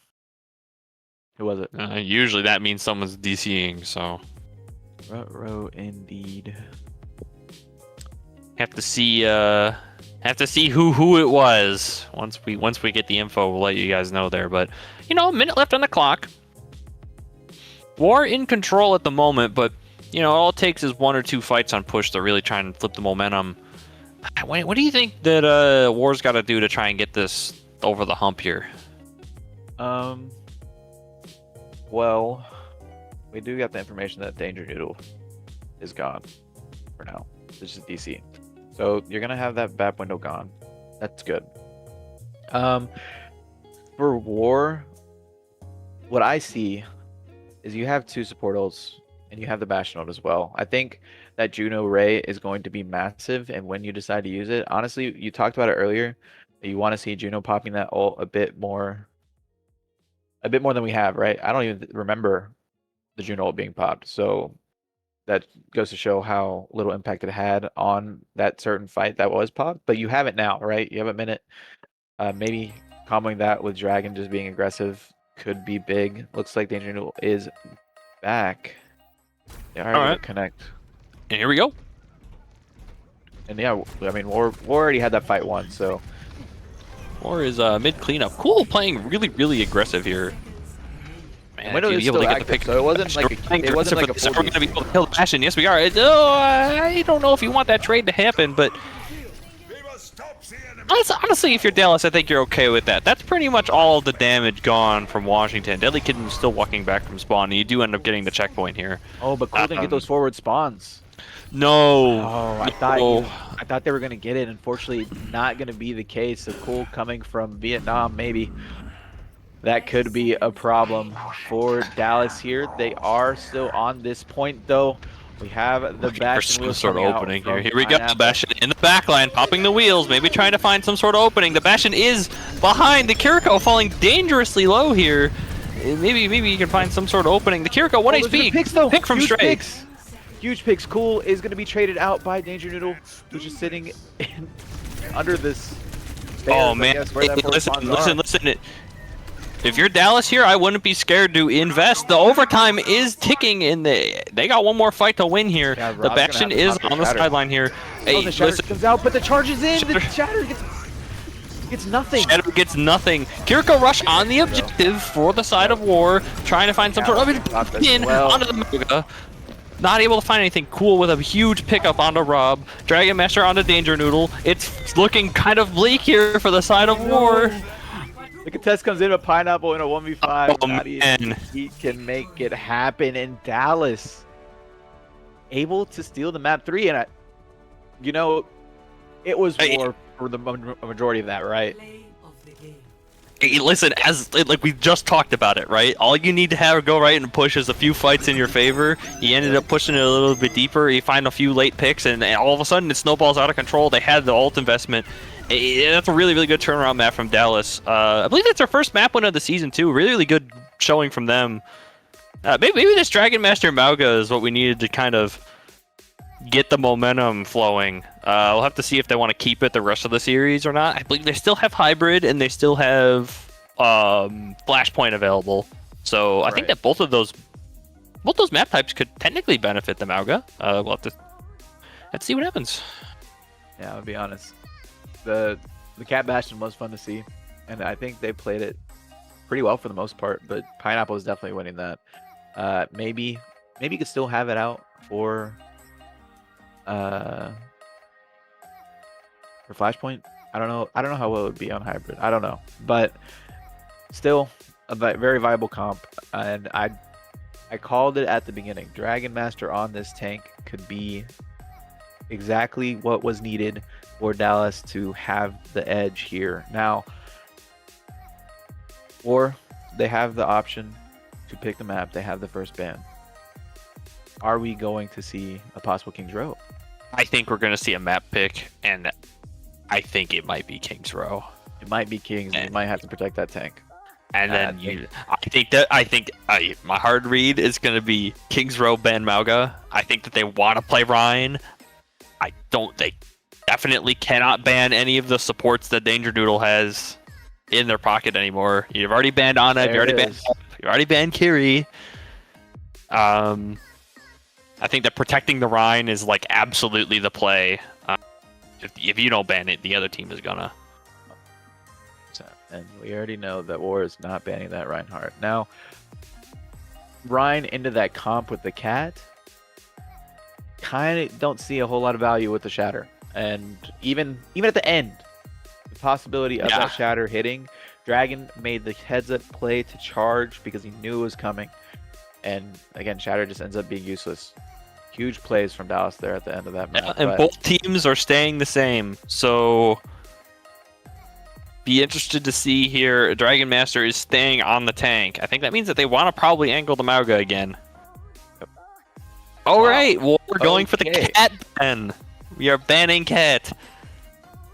Who was it? Usually that means someone's DCing, so. Ruh-roh indeed. Have to see who it was. Once we get the info, we'll let you guys know there. But you know, a minute left on the clock. War in control at the moment, but you know, all it takes is 1 or 2 fights on push to really try and flip the momentum. What do you think that War's got to do to try and get this over the hump here? Well, we do got the information that Danger Noodle is gone for now. This is DC. So you're gonna have that BAP window gone. That's good. For War, what I see is you have 2 support ults and you have the Bastion ult as well. I think that Juno Ray is going to be massive, and when you decide to use it, honestly, you talked about it earlier, that you want to see Juno popping that ult a bit more than we have, right? I don't even remember the Juno ult being popped, so that goes to show how little impact it had on that certain fight that was popped. But you have it now, right? You have a minute. Maybe comboing that with Dragon just being aggressive could be big. Looks like Danger Noodle is back. They are able to connect. And here we go. And yeah, I mean, War already had that fight won, so. War is mid cleanup. Cool, playing really aggressive here. Man, Window is still active, so it wasn't like a full. We're gonna be able to kill the Bastion. Yes, we are. I don't know if you want that trade to happen, but honestly, if you're Dallas, I think you're okay with that. That's pretty much all of the damage gone from Washington. Deadly Kitten's still walking back from spawn, and you do end up getting the checkpoint here. Oh, but Cool didn't get those forward spawns. No. Oh, I thought they were gonna get it. Unfortunately, not gonna be the case. So Cool coming from Vietnam, maybe. That could be a problem for Dallas here. They are still on this point, though. We have the Bastion wheels sort of opening here. Here we go. Pineapple. Bastion in the back line, popping the wheels, maybe trying to find some sort of opening. The Bastion is behind. The Kiriko falling dangerously low here. Maybe you can find some sort of opening. The Kiriko, 1 HP. Picks, though. Pick from Huge straight. Picks. Huge picks. Cool is going to be traded out by Danger Noodle, who's just sitting under this stairs, Oh man! Listen. If you're Dallas here, I wouldn't be scared to invest. The overtime is ticking, and they got one more fight to win here. Yeah, the Bastion is on the sideline here. Hey, the Shatter listen. comes out, but the charge is in. The Shatter gets nothing. Shatter gets nothing. Kiriko rush on the objective for the side of War, trying to find some sort of in onto the Mega. Not able to find anything cool with a huge pickup onto Rob. Dragon Master onto Danger Noodle. It's looking kind of bleak here for the side of War. The contest comes in with Pineapple in a 1v5. Oh, man. He can make it happen in Dallas. Able to steal the map 3, and it was War for the majority of that, right? Hey, listen, like we just talked about it, right? All you need to have go right and push is a few fights in your favor. He ended up pushing it a little bit deeper. You find a few late picks, and all of a sudden it snowballs out of control. They had the ult investment. That's a really good turnaround map from Dallas. I believe that's their first map win of the season too. Really good showing from them. Maybe this Dragon Master Mauga is what we needed to kind of get the momentum flowing. We'll have to see if they want to keep it the rest of the series or not. I believe they still have Hybrid and they still have Flashpoint available. So I think that both those map types could technically benefit the Mauga. We'll have to let's see what happens. Yeah, I'll be honest. The Cat Bastion was fun to see, and I think they played it pretty well for the most part. But Pineapple is definitely winning that. Maybe you could still have it out for Flashpoint. I don't know how well it would be on Hybrid. I don't know, but still a very viable comp. And I called it at the beginning. Dragon Master on this tank could be exactly what was needed for Dallas to have the edge here. Now, or they have the option to pick the map. They have the first ban. Are we going to see a possible King's Row? I think we're going to see a map pick, and I think it might be King's Row. It might be King's. You might have to protect that tank. And then I think my hard read is going to be King's Row ban Mauga. I think that they want to play Ryan. They definitely cannot ban any of the supports that Danger Noodle has in their pocket anymore. You've already banned Ana. You already banned Kiri. I think that protecting the Rhine is like absolutely the play. If you don't ban it, the other team is gonna. And we already know that War is not banning that Reinhardt. Now, Rhine into that comp with the Cat. Kind of don't see a whole lot of value with the Shatter. And even at the end, the possibility of that Shatter hitting, Dragon made the heads-up play to charge because he knew it was coming. And again, Shatter just ends up being useless. Huge plays from Dallas there at the end of that match. And both teams are staying the same. So be interested to see here. Dragon Master is staying on the tank. I think that means that they want to probably angle the Mauga again. Yep. All right, well, we're going for the Cat ban. We are banning Cat.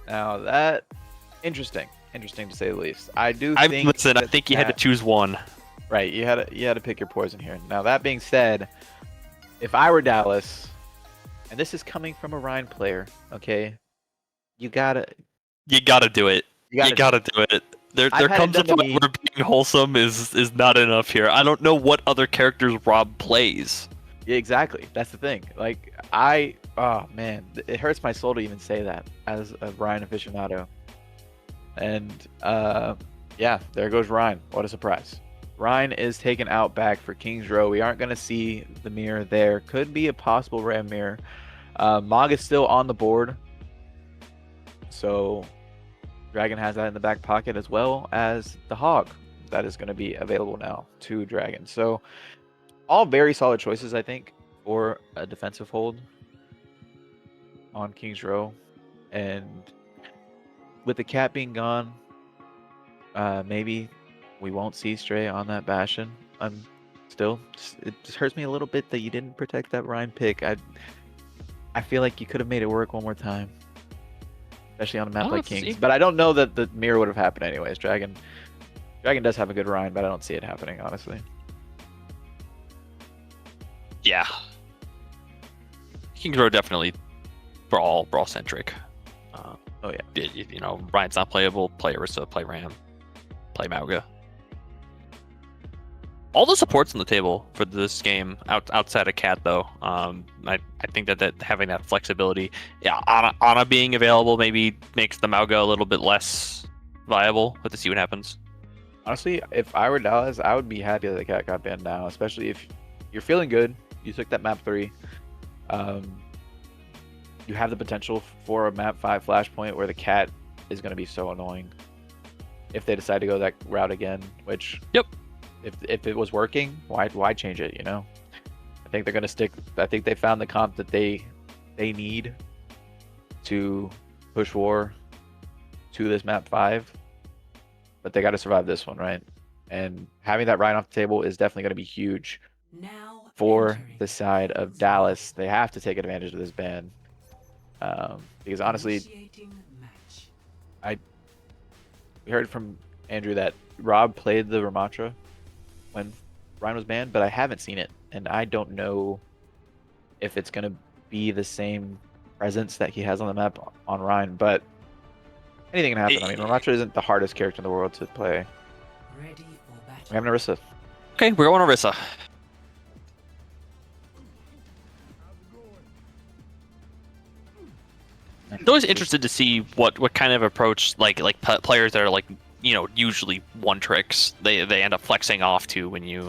Now that interesting to say the least. I think I think you had to choose one. Right, you had to pick your poison here. Now that being said, if I were Dallas, and this is coming from a Rhine player, okay, you gotta do it. You gotta do it. There I've had it comes a done to point me. where being wholesome is not enough here. I don't know what other characters Rob plays. Yeah, exactly. That's the thing. Like oh man, it hurts my soul to even say that as a Ryan aficionado. And yeah, there goes Ryan. What a surprise. Ryan is taken out back for King's Row. We aren't going to see the mirror there. Could be a possible Ram mirror. Mog is still on the board. So Dragon has that in the back pocket as well as the Hog that is going to be available now to Dragon. So all very solid choices, I think, for a defensive hold on King's Row. And with the cat being gone, maybe we won't see Stray on that Bastion. It just hurts me a little bit that you didn't protect that Ryan pick. I feel like you could have made it work one more time, especially on a map like Kings. But I don't know that the mirror would have happened anyways. Dragon does have a good Ryan, but I don't see it happening, honestly. Yeah. King's Row definitely brawl centric. Oh yeah. You know, Ryan's not playable. Play Orisa, play Ram, play Mauga. All the supports on the table for this game, outside of Cat, though. I think that having that flexibility, yeah, Ana being available maybe makes the Mauga a little bit less viable. We'll have to see what happens. Honestly, if I were Dallas, I would be happy that the Cat got banned now, especially if you're feeling good. You took that map 3. You have the potential for a map 5 flashpoint where the Cat is going to be so annoying if they decide to go that route again. Which, yep, if it was working, why change it? You know, I think they're going to stick. I think they found the comp that they need to push war to this map 5, but they got to survive this one, right? And having that Ryan off the table is definitely going to be huge for the side of Dallas. They have to take advantage of this ban. Because honestly, we heard from Andrew that Rob played the Ramatra when Ryan was banned, but I haven't seen it, and I don't know if it's going to be the same presence that he has on the map on Ryan, but anything can happen. I mean, Ramatra isn't the hardest character in the world to play. We have an Orisa. Okay, we're going Orisa. I'm always interested to see what kind of approach like players that are like, you know, usually one tricks they end up flexing off to when you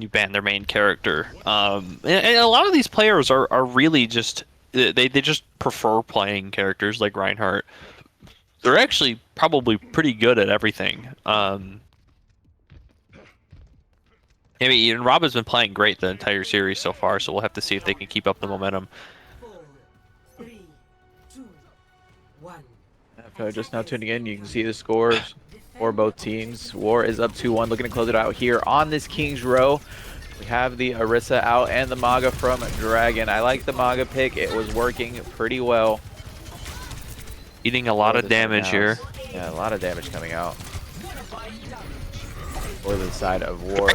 ban their main character. And a lot of these players are really just they just prefer playing characters like Reinhardt. They're actually probably pretty good at everything. I mean, and Rob has been playing great the entire series so far, so we'll have to see if they can keep up the momentum. 4, 3, 2, 1. If you're just now tuning in, you can see the scores for both teams. War is up 2-1, looking to close it out here on this King's Row. We have the Orisa out and the Mauga from Dragon. I like the Mauga pick. It was working pretty well. Eating a lot of damage here. Yeah, a lot of damage coming out. For the side of War.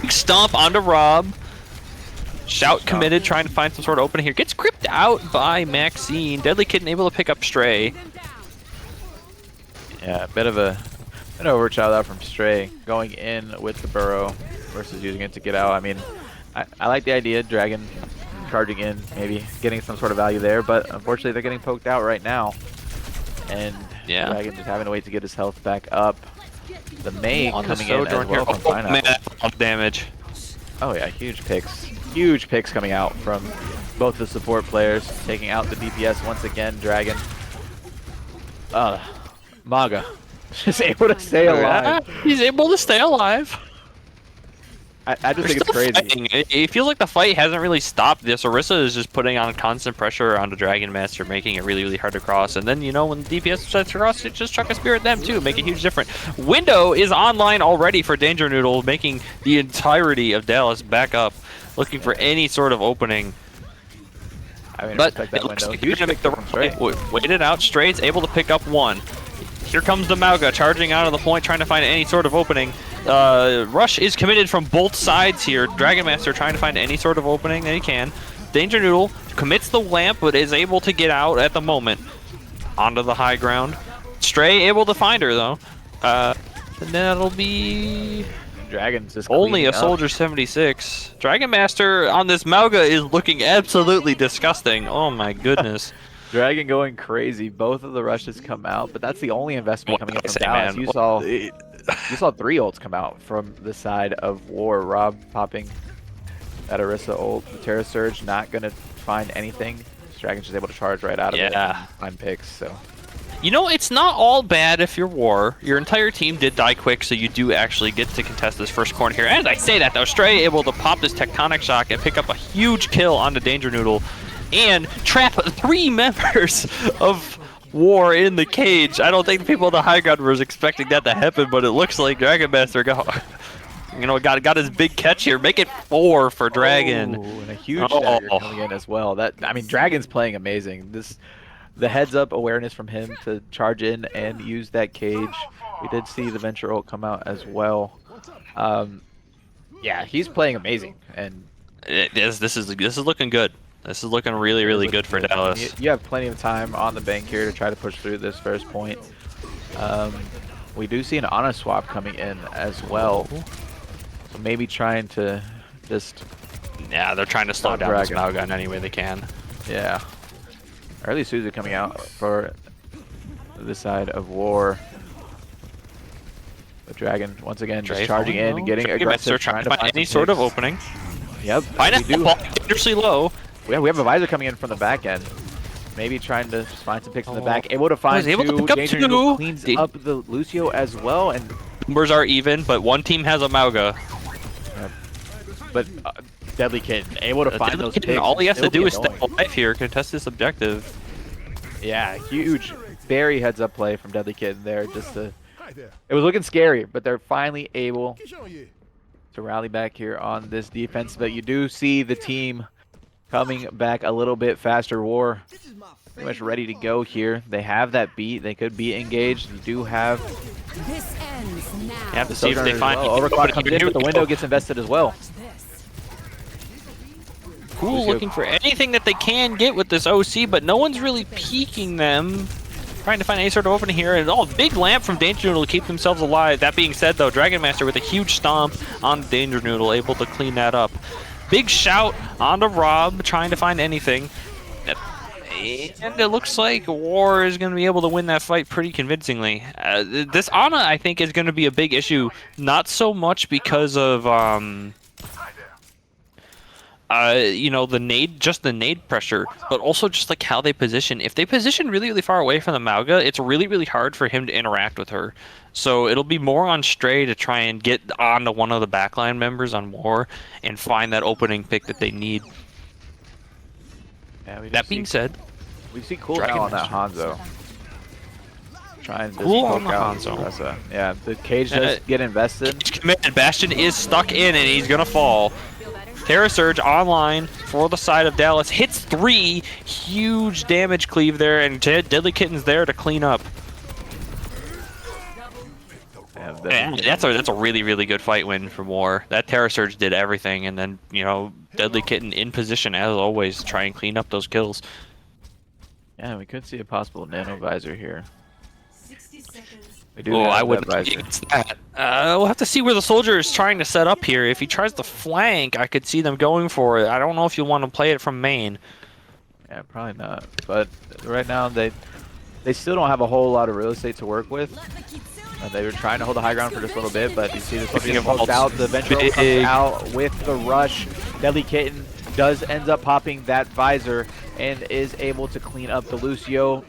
Stomp onto Rob. Shout committed, trying to find some sort of opening here. Gets gripped out by Maxine. Deadly Kitten able to pick up Stray. Yeah, a bit of an overchild out from Stray. Going in with the burrow versus using it to get out. I mean, I like the idea, Dragon charging in, maybe getting some sort of value there, but unfortunately they're getting poked out right now. And yeah, Dragon just having to wait to get his health back up. The May coming in as well here. from Pineapple. Man, damage. Oh yeah, huge picks. Huge picks coming out from both the support players, taking out the DPS once again. Dragon. Mauga just able to stay alive. He's able to stay alive. I just think it's crazy. Fighting. It feels like the fight hasn't really stopped. This Orisa is just putting on constant pressure on the Dragon Master, making it really, really hard to cross. And then, you know, when the DPS starts to cross, it just chuck a spear at them too, make a huge difference. Window is online already for Danger Noodle, making the entirety of Dallas back up, looking for any sort of opening. I mean, but that window. Huge pick the waited out. Straight's able to pick up one. Here comes the Mauga charging out of the point, trying to find any sort of opening. Rush is committed from both sides here. Dragon Master trying to find any sort of opening that he can. Danger Noodle commits the lamp, but is able to get out at the moment. onto the high ground. Stray able to find her though. And that'll be Dragon's just only a cleaning up. Soldier 76. Dragon Master on this Mauga is looking absolutely disgusting. Oh my goodness. Dragon going crazy. Both of the rushes come out, but that's the only investment coming in from Dallas. Man, You saw 3 ults come out from the side of War. Rob popping that Orisa ult. The Terra Surge not going to find anything. Dragon's just able to charge right out of it and find picks. So, you know, it's not all bad if you're War. Your entire team did die quick, so you do actually get to contest this first corner here. As I say that, though, Stray able to pop this Tectonic Shock and pick up a huge kill on the Danger Noodle and trap 3 members of War in the cage. I don't think the people on the high ground was expecting that to happen, but it looks like Dragon Master got his big catch here. Make it 4 for Dragon. Oh, and a huge dagger coming in as well. I mean, Dragon's playing amazing. The heads-up awareness from him to charge in and use that cage. We did see the Venture ult come out as well. Yeah, he's playing amazing, and This is looking good. This is looking really, really good for Dallas. You have plenty of time on the bank here to try to push through this first point. We do see an Ana swap coming in as well. So maybe trying to just... Yeah, they're trying to slow down this Mauga in any way they can. Yeah. Early Suzu coming out for this side of War. The Dragon, once again, just charging in and getting aggressive, trying to find any sort of opening. Yep. Pineapple ball dangerously low. Yeah, we have a Visor coming in from the back end. Maybe trying to just find some picks in the back. Able to find able to pick up Danger two. Noodle cleans up the Lucio as well. And numbers are even, but one team has a Mauga. But Deadly Kitten able to find those picks. All he has to do is stay alive here, contest this objective. Yeah, huge, very heads-up play from Deadly Kitten there. It was looking scary, but they're finally able to rally back here on this defense. But you do see the team coming back a little bit faster. War pretty much ready to go here. They have that beat. They could be engaged. You do have... This ends now. You have to see if they find... Overclock comes in, but the window gets invested as well. Cool looking for anything that they can get with this OC, but no one's really peeking them. Trying to find any sort of opening here, and big lamp from Danger Noodle to keep themselves alive. That being said, though, Dragon Master with a huge stomp on Danger Noodle, able to clean that up. Big shout onto Rob, trying to find anything. And it looks like War is going to be able to win that fight pretty convincingly. This Ana, I think, is going to be a big issue, not so much because of... you know, the nade pressure, but also just like how they position. If they position really, really far away from the Mauga, it's really, really hard for him to interact with her. So it'll be more on Stray to try and get onto one of the backline members on War and find that opening pick that they need. Yeah, that being said, we see cool now on that Hanzo. Trying to cool on poke the out Hanzo. Yeah, the cage does get invested. Cage committed. Bastion is stuck in and he's gonna fall. Terra Surge online for the side of Dallas. Hits 3. Huge damage cleave there, and Deadly Kitten's there to clean up. Yeah, that's a really, really good fight win from War. That Terra Surge did everything, and then, you know, Deadly Kitten in position, as always, to try and clean up those kills. Yeah, we could see a possible Nano Visor here. 60 seconds. We do have I wouldn't that think Visor. it's that. We'll have to see where the soldier is trying to set up here. If he tries to flank, I could see them going for it. I don't know if you want to play it from main. Yeah, probably not. But right now, they still don't have a whole lot of real estate to work with. They were trying to hold the high ground for just a little bit, but you see this one getting poked out. The Venture comes out with the rush. Deadly Kitten ends up popping that Visor and is able to clean up the Lucio.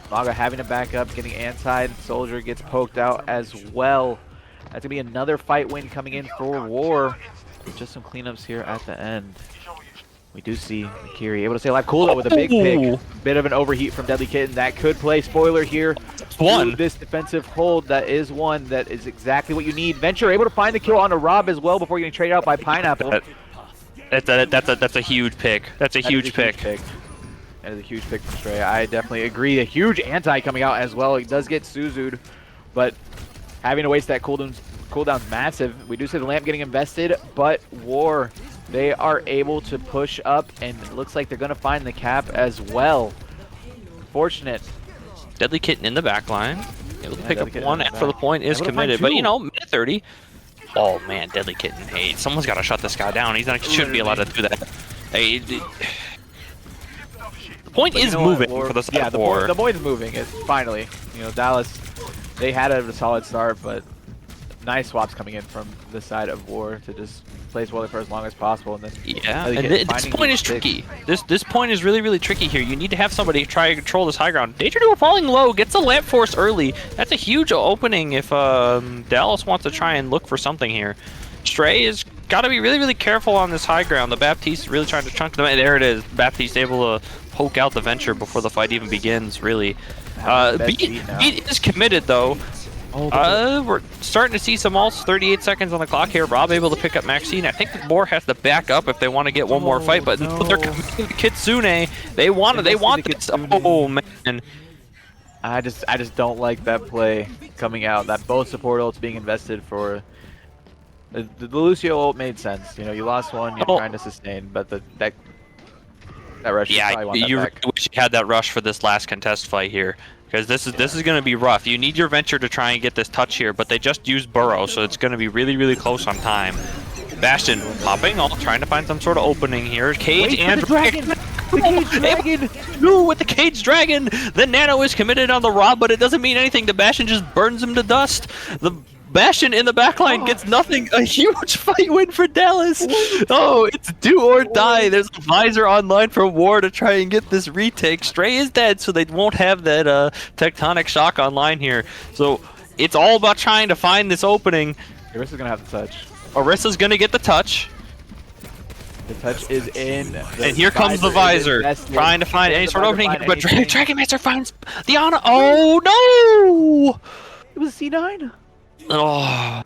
Mauga having to back up, getting anti. Soldier gets poked out as well. That's going to be another fight win coming in for War. Just some cleanups here at the end. We do see Mikiri able to stay alive. Cooldout with a big pick. Bit of an overheat from Deadly Kitten. That could play. Spoiler here. One. This defensive hold, that is one. That is exactly what you need. Venture able to find the kill onto Rob as well before getting traded out by Pineapple. That's a huge pick. That's a huge pick. That is a huge pick from Stray. I definitely agree. A huge anti coming out as well. He does get Suzu'd, but having to waste that cooldown's massive. We do see the lamp getting invested, but War, they are able to push up, and it looks like they're going to find the cap as well. Unfortunate Deadly Kitten in the back line. Able to pick Deadly up Kitten one in the after the back. point is Able to find committed. But, you two. know, minute 30. Oh, man, Deadly Kitten. Hey, someone's got to shut this guy down. He's not, shouldn't be allowed to do that. Hey, the point But you is know what, moving War- for the side yeah, of the War. point is moving. It's finally, you know, Dallas. They had a solid start, but nice swaps coming in from the side of War to just place Willer for as long as possible, and then Yeah, Deadly and Kitten this finding point these is tricky. picks. This point is really, really tricky here. You need to have somebody try to control this high ground. Danger Duo falling low, gets a lamp force early. That's a huge opening if Dallas wants to try and look for something here. Stray has got to be really, really careful on this high ground. The Baptiste really trying to chunk them. There it is. Baptiste able to poke out the Venture before the fight even begins, really. Best Beat beat now. is committed, though. We're starting to see some ults. 38 seconds on the clock here. Rob able to pick up Maxine. I think the Boar has to back up if they want to get one more fight, but no. they're committing to Kitsune. They want They this. Kitsune. Oh man. I just don't like that play coming out. That both support ults being invested for the Lucio ult made sense. You know, you lost one, you're Oh. trying to sustain, but that rush, you Yeah, probably want that you really back. wish you had that rush for this last contest fight here. Because this is going to be rough. You need your Venture to try and get this touch here, but they just used Burrow, so it's going to be really, really close on time. Bastion popping, all trying to find some sort of opening here. Cage and Dragon! The Cage Dragon! No, with the Cage Dragon! The Nano is committed on the Rob, but it doesn't mean anything. The Bastion just burns him to dust. The Bastion in the backline gets nothing. A huge fight win for Dallas. Oh, it's do or die. There's a visor online for War to try and get this retake. Stray is dead, so they won't have that tectonic shock online here. So it's all about trying to find this opening. Arissa's gonna have the touch. Arissa's gonna get the touch. The touch is in. And here comes the visor, trying to find any sort of opening, but Dragon Master finds the Ana. Oh no! It was C9. Oh,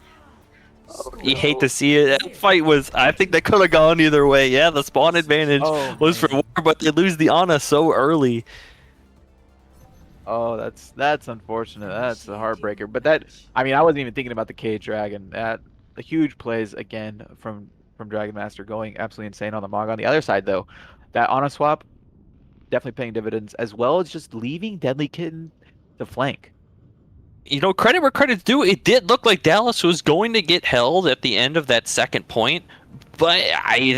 you hate to see it. That fight was, I think that could have gone either way. Yeah, the spawn advantage was for War, but they lose the Ana so early. Oh, that's unfortunate. That's a heartbreaker. But that, I mean, I wasn't even thinking about the Cage Dragon. That the huge plays again from Dragon Master going absolutely insane on the Mog. On the other side, though, that Ana swap definitely paying dividends, as well as just leaving Deadly Kitten to flank. You know, credit where credit's due. It did look like Dallas was going to get held at the end of that second point, but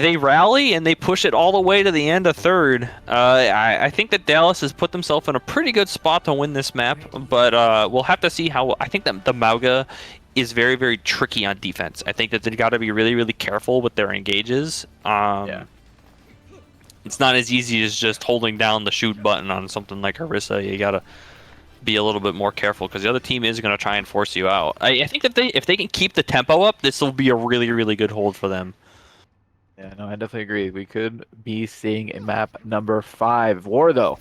they rally and they push it all the way to the end of third. I think that Dallas has put themselves in a pretty good spot to win this map, but we'll have to see how. I think that the Mauga is very, very tricky on defense. I think that they've got to be really, really careful with their engages. Yeah. It's not as easy as just holding down the shoot button on something like Orisa. You gotta be a little bit more careful because the other team is going to try and force you out. I think that if they can keep the tempo up, this will be a really, really good hold for them. Yeah, no, I definitely agree. We could be seeing a map number 5. War, though,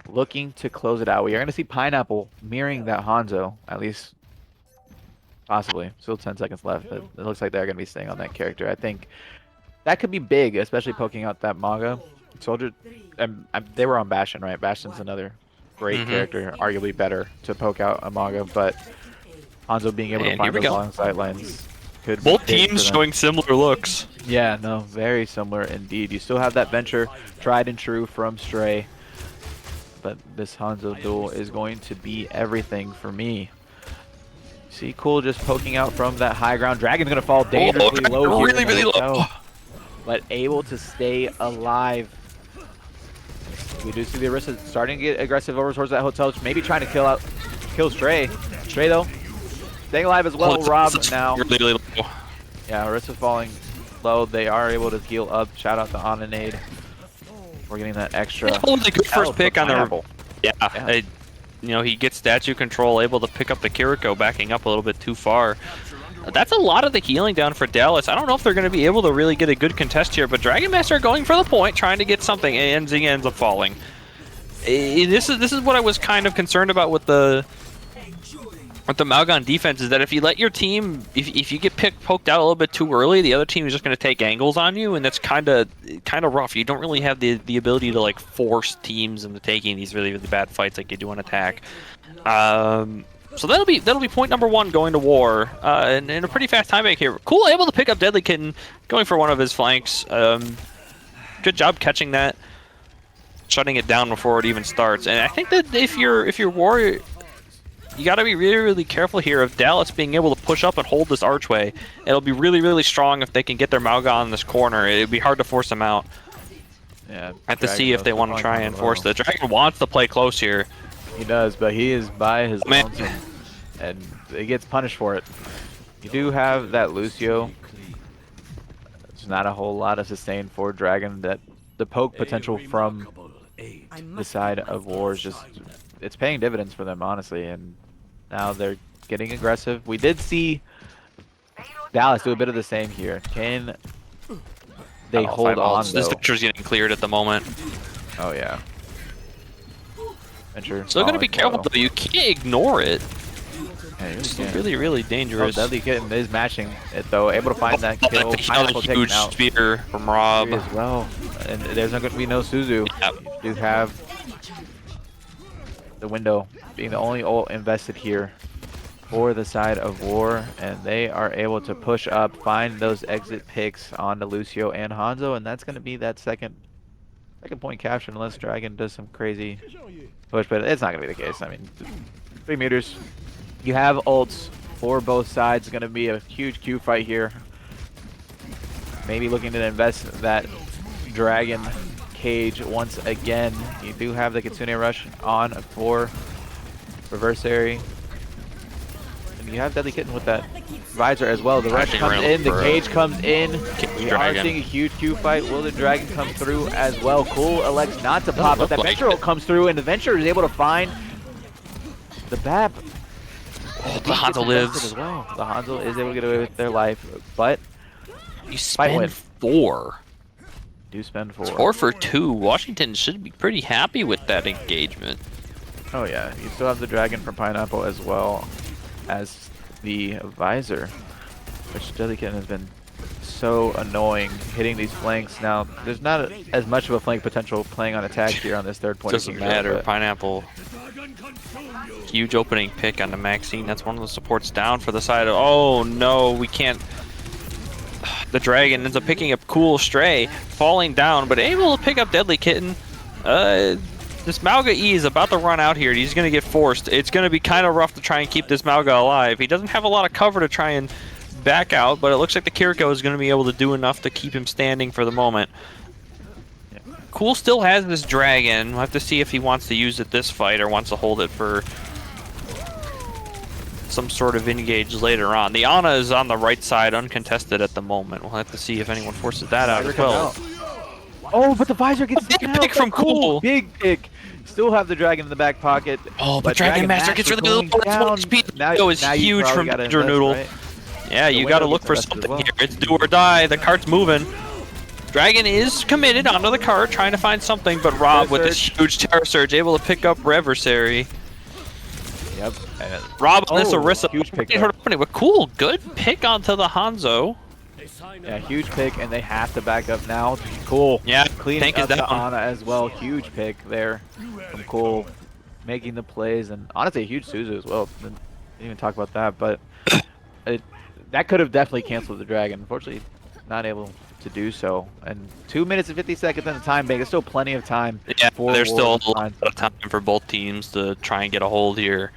looking to close it out. We are going to see Pineapple mirroring that Hanzo, at least possibly. Still 10 seconds left, but it looks like they're going to be staying on that character. I think that could be big, especially poking out that Maga. Soldier, they were on Bastion, right? Bastion's another great character, arguably better to poke out a Maga, but Hanzo being able to find those long sight lines could both be big teams for them. showing similar looks. Yeah, no, very similar indeed. You still have that Venture, tried and true from Stray, but this Hanzo duel is going to be everything for me. See, cool, just poking out from that high ground. Dragon's gonna fall dangerously low here, really, really low, but able to stay alive. We do see the Orisa starting to get aggressive over towards that hotel, maybe trying to kill Stray. Stray though, staying alive as well. Rob now. Really, really low. Yeah, Orisa falling low. They are able to heal up. Shout out to Ananade. We're getting that extra. It's a good first pick on Pineapple. the. You know, he gets statue control, able to pick up the Kiriko, backing up a little bit too far. That's a lot of the healing down for Dallas. I don't know if they're going to be able to really get a good contest here, but Dragon Master going for the point, trying to get something, and Zing ends up falling. This is what I was kind of concerned about with the Malgon defense, is that if you let your team, if you get poked out a little bit too early, the other team is just going to take angles on you, and that's kind of rough. You don't really have the ability to like force teams into taking these really, really bad fights like you do on attack. So that'll be point number 1 going to War, and in a pretty fast time back here. Cool, able to pick up Deadly Kitten, going for one of his flanks. Good job catching that. shutting it down before it even starts. And I think that if you're Warrior, you got to be really, really careful here of Dallas being able to push up and hold this archway. It'll be really, really strong if they can get their Mauga in this corner. It'd be hard to force them out. Yeah. I have to see if they want to try and force the Dragon wants to play close here. He does, but he is by his Man. lonesome, and he gets punished for it. You do have that Lucio. There's not a whole lot of sustain for Dragon. That the poke potential from the side of War is just, it's paying dividends for them, honestly, and now they're getting aggressive. We did see Dallas do a bit of the same here. Can they hold on, This though? Venture's getting cleared at the moment. Oh, yeah. Venture. Still gonna be falling careful low. though. You can't ignore it. Yeah, you really It's can't. really, really Oh, dangerous. Deadly Kitten is matching it, though. Able to find that kill. Another Pineapple taken huge out. spear from Rob. Three as well. And there's not going to be no Suzu. Yep. You do have the window being the only ult invested here for the side of War, and they are able to push up, find those exit picks onto Lucio and Hanzo, and that's going to be that second point capture unless Dragon does some crazy push, but it's not going to be the case. I mean, 3 meters. You have ults for both sides. It's going to be a huge Q fight here. Maybe looking to invest that Dragon cage once again. You do have the Kitsune Rush on for Reversary. And you have Deadly Kitten with that visor as well. The rush think comes we're in, the for a cage comes in. We are Dragon. seeing a huge Q fight. Will the Dragon come through as well? Cool elects not to pop, but that look like Venture it. comes through, and the Venture is able to find the BAP. Oh, the Gets Hanzo invested lives. as well. The Hanzo is able to get away with their life, but You win. spend 4. do spend 4. 4 for 2. Washington should be pretty happy with that engagement. Oh yeah, you still have the Dragon from Pineapple as well as the Visor, which Deadly Kitten has been so annoying hitting these flanks. Now, there's not as much of a flank potential playing on attack here on this third point. Doesn't matter. Pineapple. Huge opening pick on the Maxine. That's one of the supports down for the side of. Oh no, we can't. The Dragon ends up picking up Cool Stray, falling down, but able to pick up Deadly Kitten. This Mauga E is about to run out here. He's going to get forced. It's going to be kind of rough to try and keep this Mauga alive. He doesn't have a lot of cover to try and back out, but it looks like the Kiriko is going to be able to do enough to keep him standing for the moment. Cool still has this Dragon. We'll have to see if he wants to use it this fight or wants to hold it for some sort of engage later on. The Ana is on the right side, uncontested at the moment. We'll have to see if anyone forces that out as well. Oh, but the Visor gets Big taken out. pick from Cool. Big pick. Still have the Dragon in the back pocket. Oh, but Dragon Master gets rid of the going little down. speed. Now, Go is now you huge probably from gotta Ginger invest, Noodle. right? Yeah, The you got to window look for gets invested as something well. here. It's do or die. The cart's moving. Dragon is committed onto the cart, trying to find something, but Rob with this huge Terror Surge able to pick up Reversary. Yep. Rob on this Oh, Orisa. huge pick Her opening, but cool, good pick onto the Hanzo. Yeah, huge pick, and they have to back up now. Cool. Yeah, Cleaning tank is up the down. Ana as well. Huge pick there from Cool, making the plays, and honestly a huge Suzu as well. Didn't even talk about that, but that could have definitely canceled the Dragon. Unfortunately, not able to do so. And 2 minutes and 50 seconds in the time bank. There's still plenty of time. Yeah, for there's still War a to lot find of time for both teams to try and get a hold here.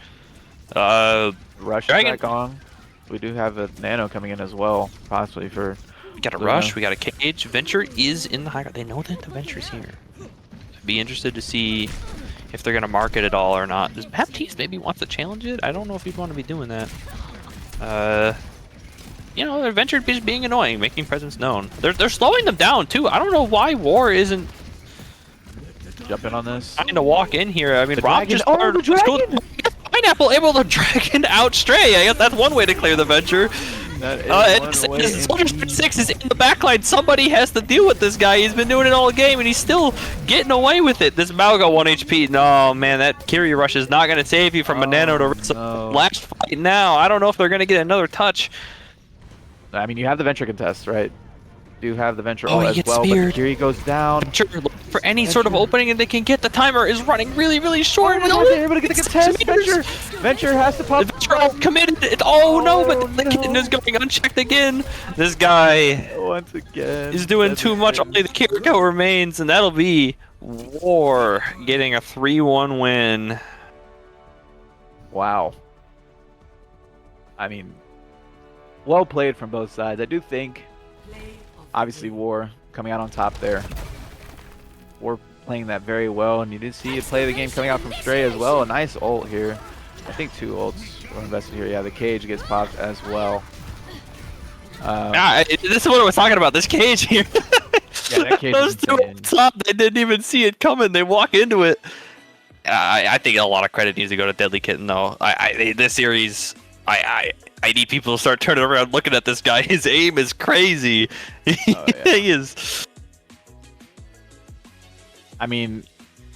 Rush Dragon- back on. We do have a Nano coming in as well, possibly for. We got a Luna. rush, we got a cage. Venture is in the high ground. They know that the Venture's here. I'd be interested to see if they're going to mark it at all or not. Does Baptiste maybe wants to challenge it? I don't know if he'd want to be doing that. You know, Venture is being annoying, making presence known. They're slowing them down too. I don't know why War isn't Jump in on this. trying to walk in here. I mean, The Rob Dragon- just oh, started- the Dragon! Pineapple able to Dragon out Stray. I guess that's one way to clear the Venture. That is one way Soldier indeed. 6 is in the backline. Somebody has to deal with this guy. He's been doing it all game, and he's still getting away with it. This Mauga 1 HP. No, man, that Kyrie Rush is not going to save you from a Nano to Orisa. no. Last fight now. I don't know if they're going to get another touch. I mean, you have the Venture contest, right? do have the Venture Oh, ult he as gets well, speared. but Kiri goes down. Sure, look for any sort of Venture. opening and they can get. The timer is running really, really short. Oh my god, they're able to get the contest! Venture has to pop. Venture ult committed. Oh no, but the no. kitten is going unchecked again. This guy Once again. is doing Deadly too much. Kitten. Only the Kiriko remains, and that'll be War getting a 3-1 win. Wow. I mean, well played from both sides. I do think, obviously, War coming out on top there. War playing that very well, and you did see it play the game coming out from Stray as well. A nice ult here. I think 2 ults were invested here. Yeah, the cage gets popped as well. This is what I was talking about. This cage here. Yeah, that cage Those is two insane. up top, they didn't even see it coming. They walk into it. I think a lot of credit needs to go to Deadly Kitten, though. This series, I need people to start turning around looking at this guy. His aim is crazy. Oh, yeah. He is. I mean,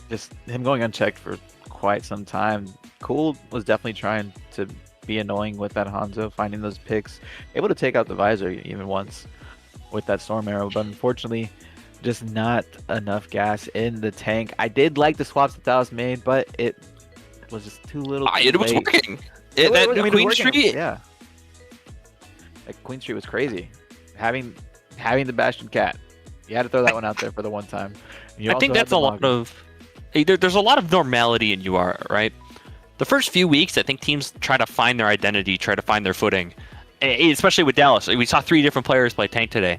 just him going unchecked for quite some time. Cool was definitely trying to be annoying with that Hanzo, finding those picks, able to take out the visor even once with that storm arrow, but unfortunately, just not enough gas in the tank. I did like the swaps that Dallas made, but it was just too little. Too It was late. working. I That mean, it was Queen working. Street. Yeah. Like Queen Street was crazy. Having the Bastion Cat. You had to throw that one out there for the one time. You I think also had that's the a lot Maga. of. There's a lot of normality in UR, right? The first few weeks, I think teams try to find their identity, try to find their footing, especially with Dallas. We saw 3 different players play tank today,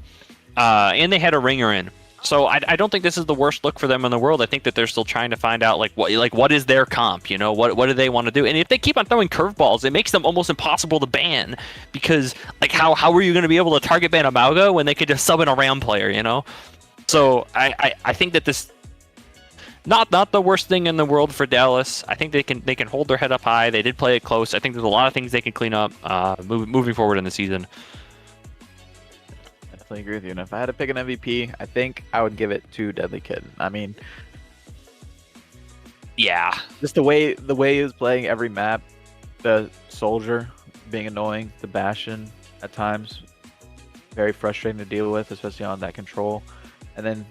and they had a ringer in. So I don't think this is the worst look for them in the world. I think that they're still trying to find out what is their comp, you know, what do they want to do? And if they keep on throwing curveballs, it makes them almost impossible to ban, because like how are you going to be able to target ban a Mauga when they could just sub in a Ram player, you know? So I think that this not the worst thing in the world for Dallas. I think they can hold their head up high. They did play it close. I think there's a lot of things they can clean up moving forward in the season. I definitely agree with you. And if I had to pick an MVP, I think I would give it to Deadly Kitten. I mean, Yeah. just the way he was playing every map, the Soldier being annoying, the Bastion at times very frustrating to deal with, especially on that control, and then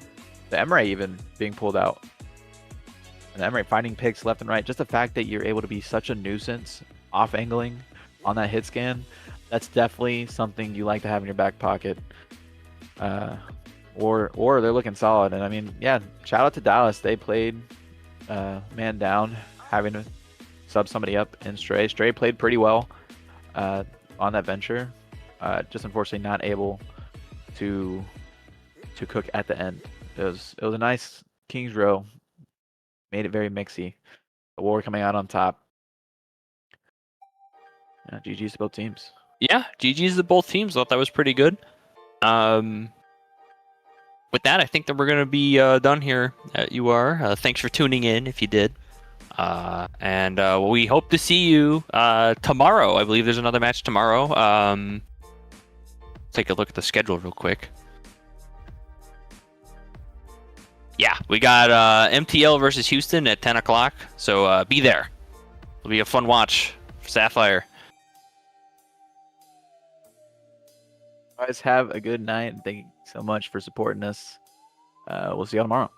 the Emre even being pulled out. And Emre finding picks left and right. Just the fact that you're able to be such a nuisance off angling on that hit scan, that's definitely something you like to have in your back pocket. Or they're looking solid. And I mean, yeah, shout out to Dallas. They played man down, having to sub somebody up in Stray. Stray played pretty well on that venture. Just unfortunately not able to cook at the end. It was a nice King's Row. Made it very mixy. The War coming out on top. Yeah, GG's to both teams. Yeah, GG's to both teams. Thought that was pretty good. With that, I think that we're going to be done here at UR. Thanks for tuning in if you did. And we hope to see you tomorrow. I believe there's another match tomorrow. Take a look at the schedule real quick. Yeah, we got MTL versus Houston at 10 o'clock. So be there. It'll be a fun watch for Sapphire. Guys, have a good night. Thank you so much for supporting us. We'll see y'all tomorrow.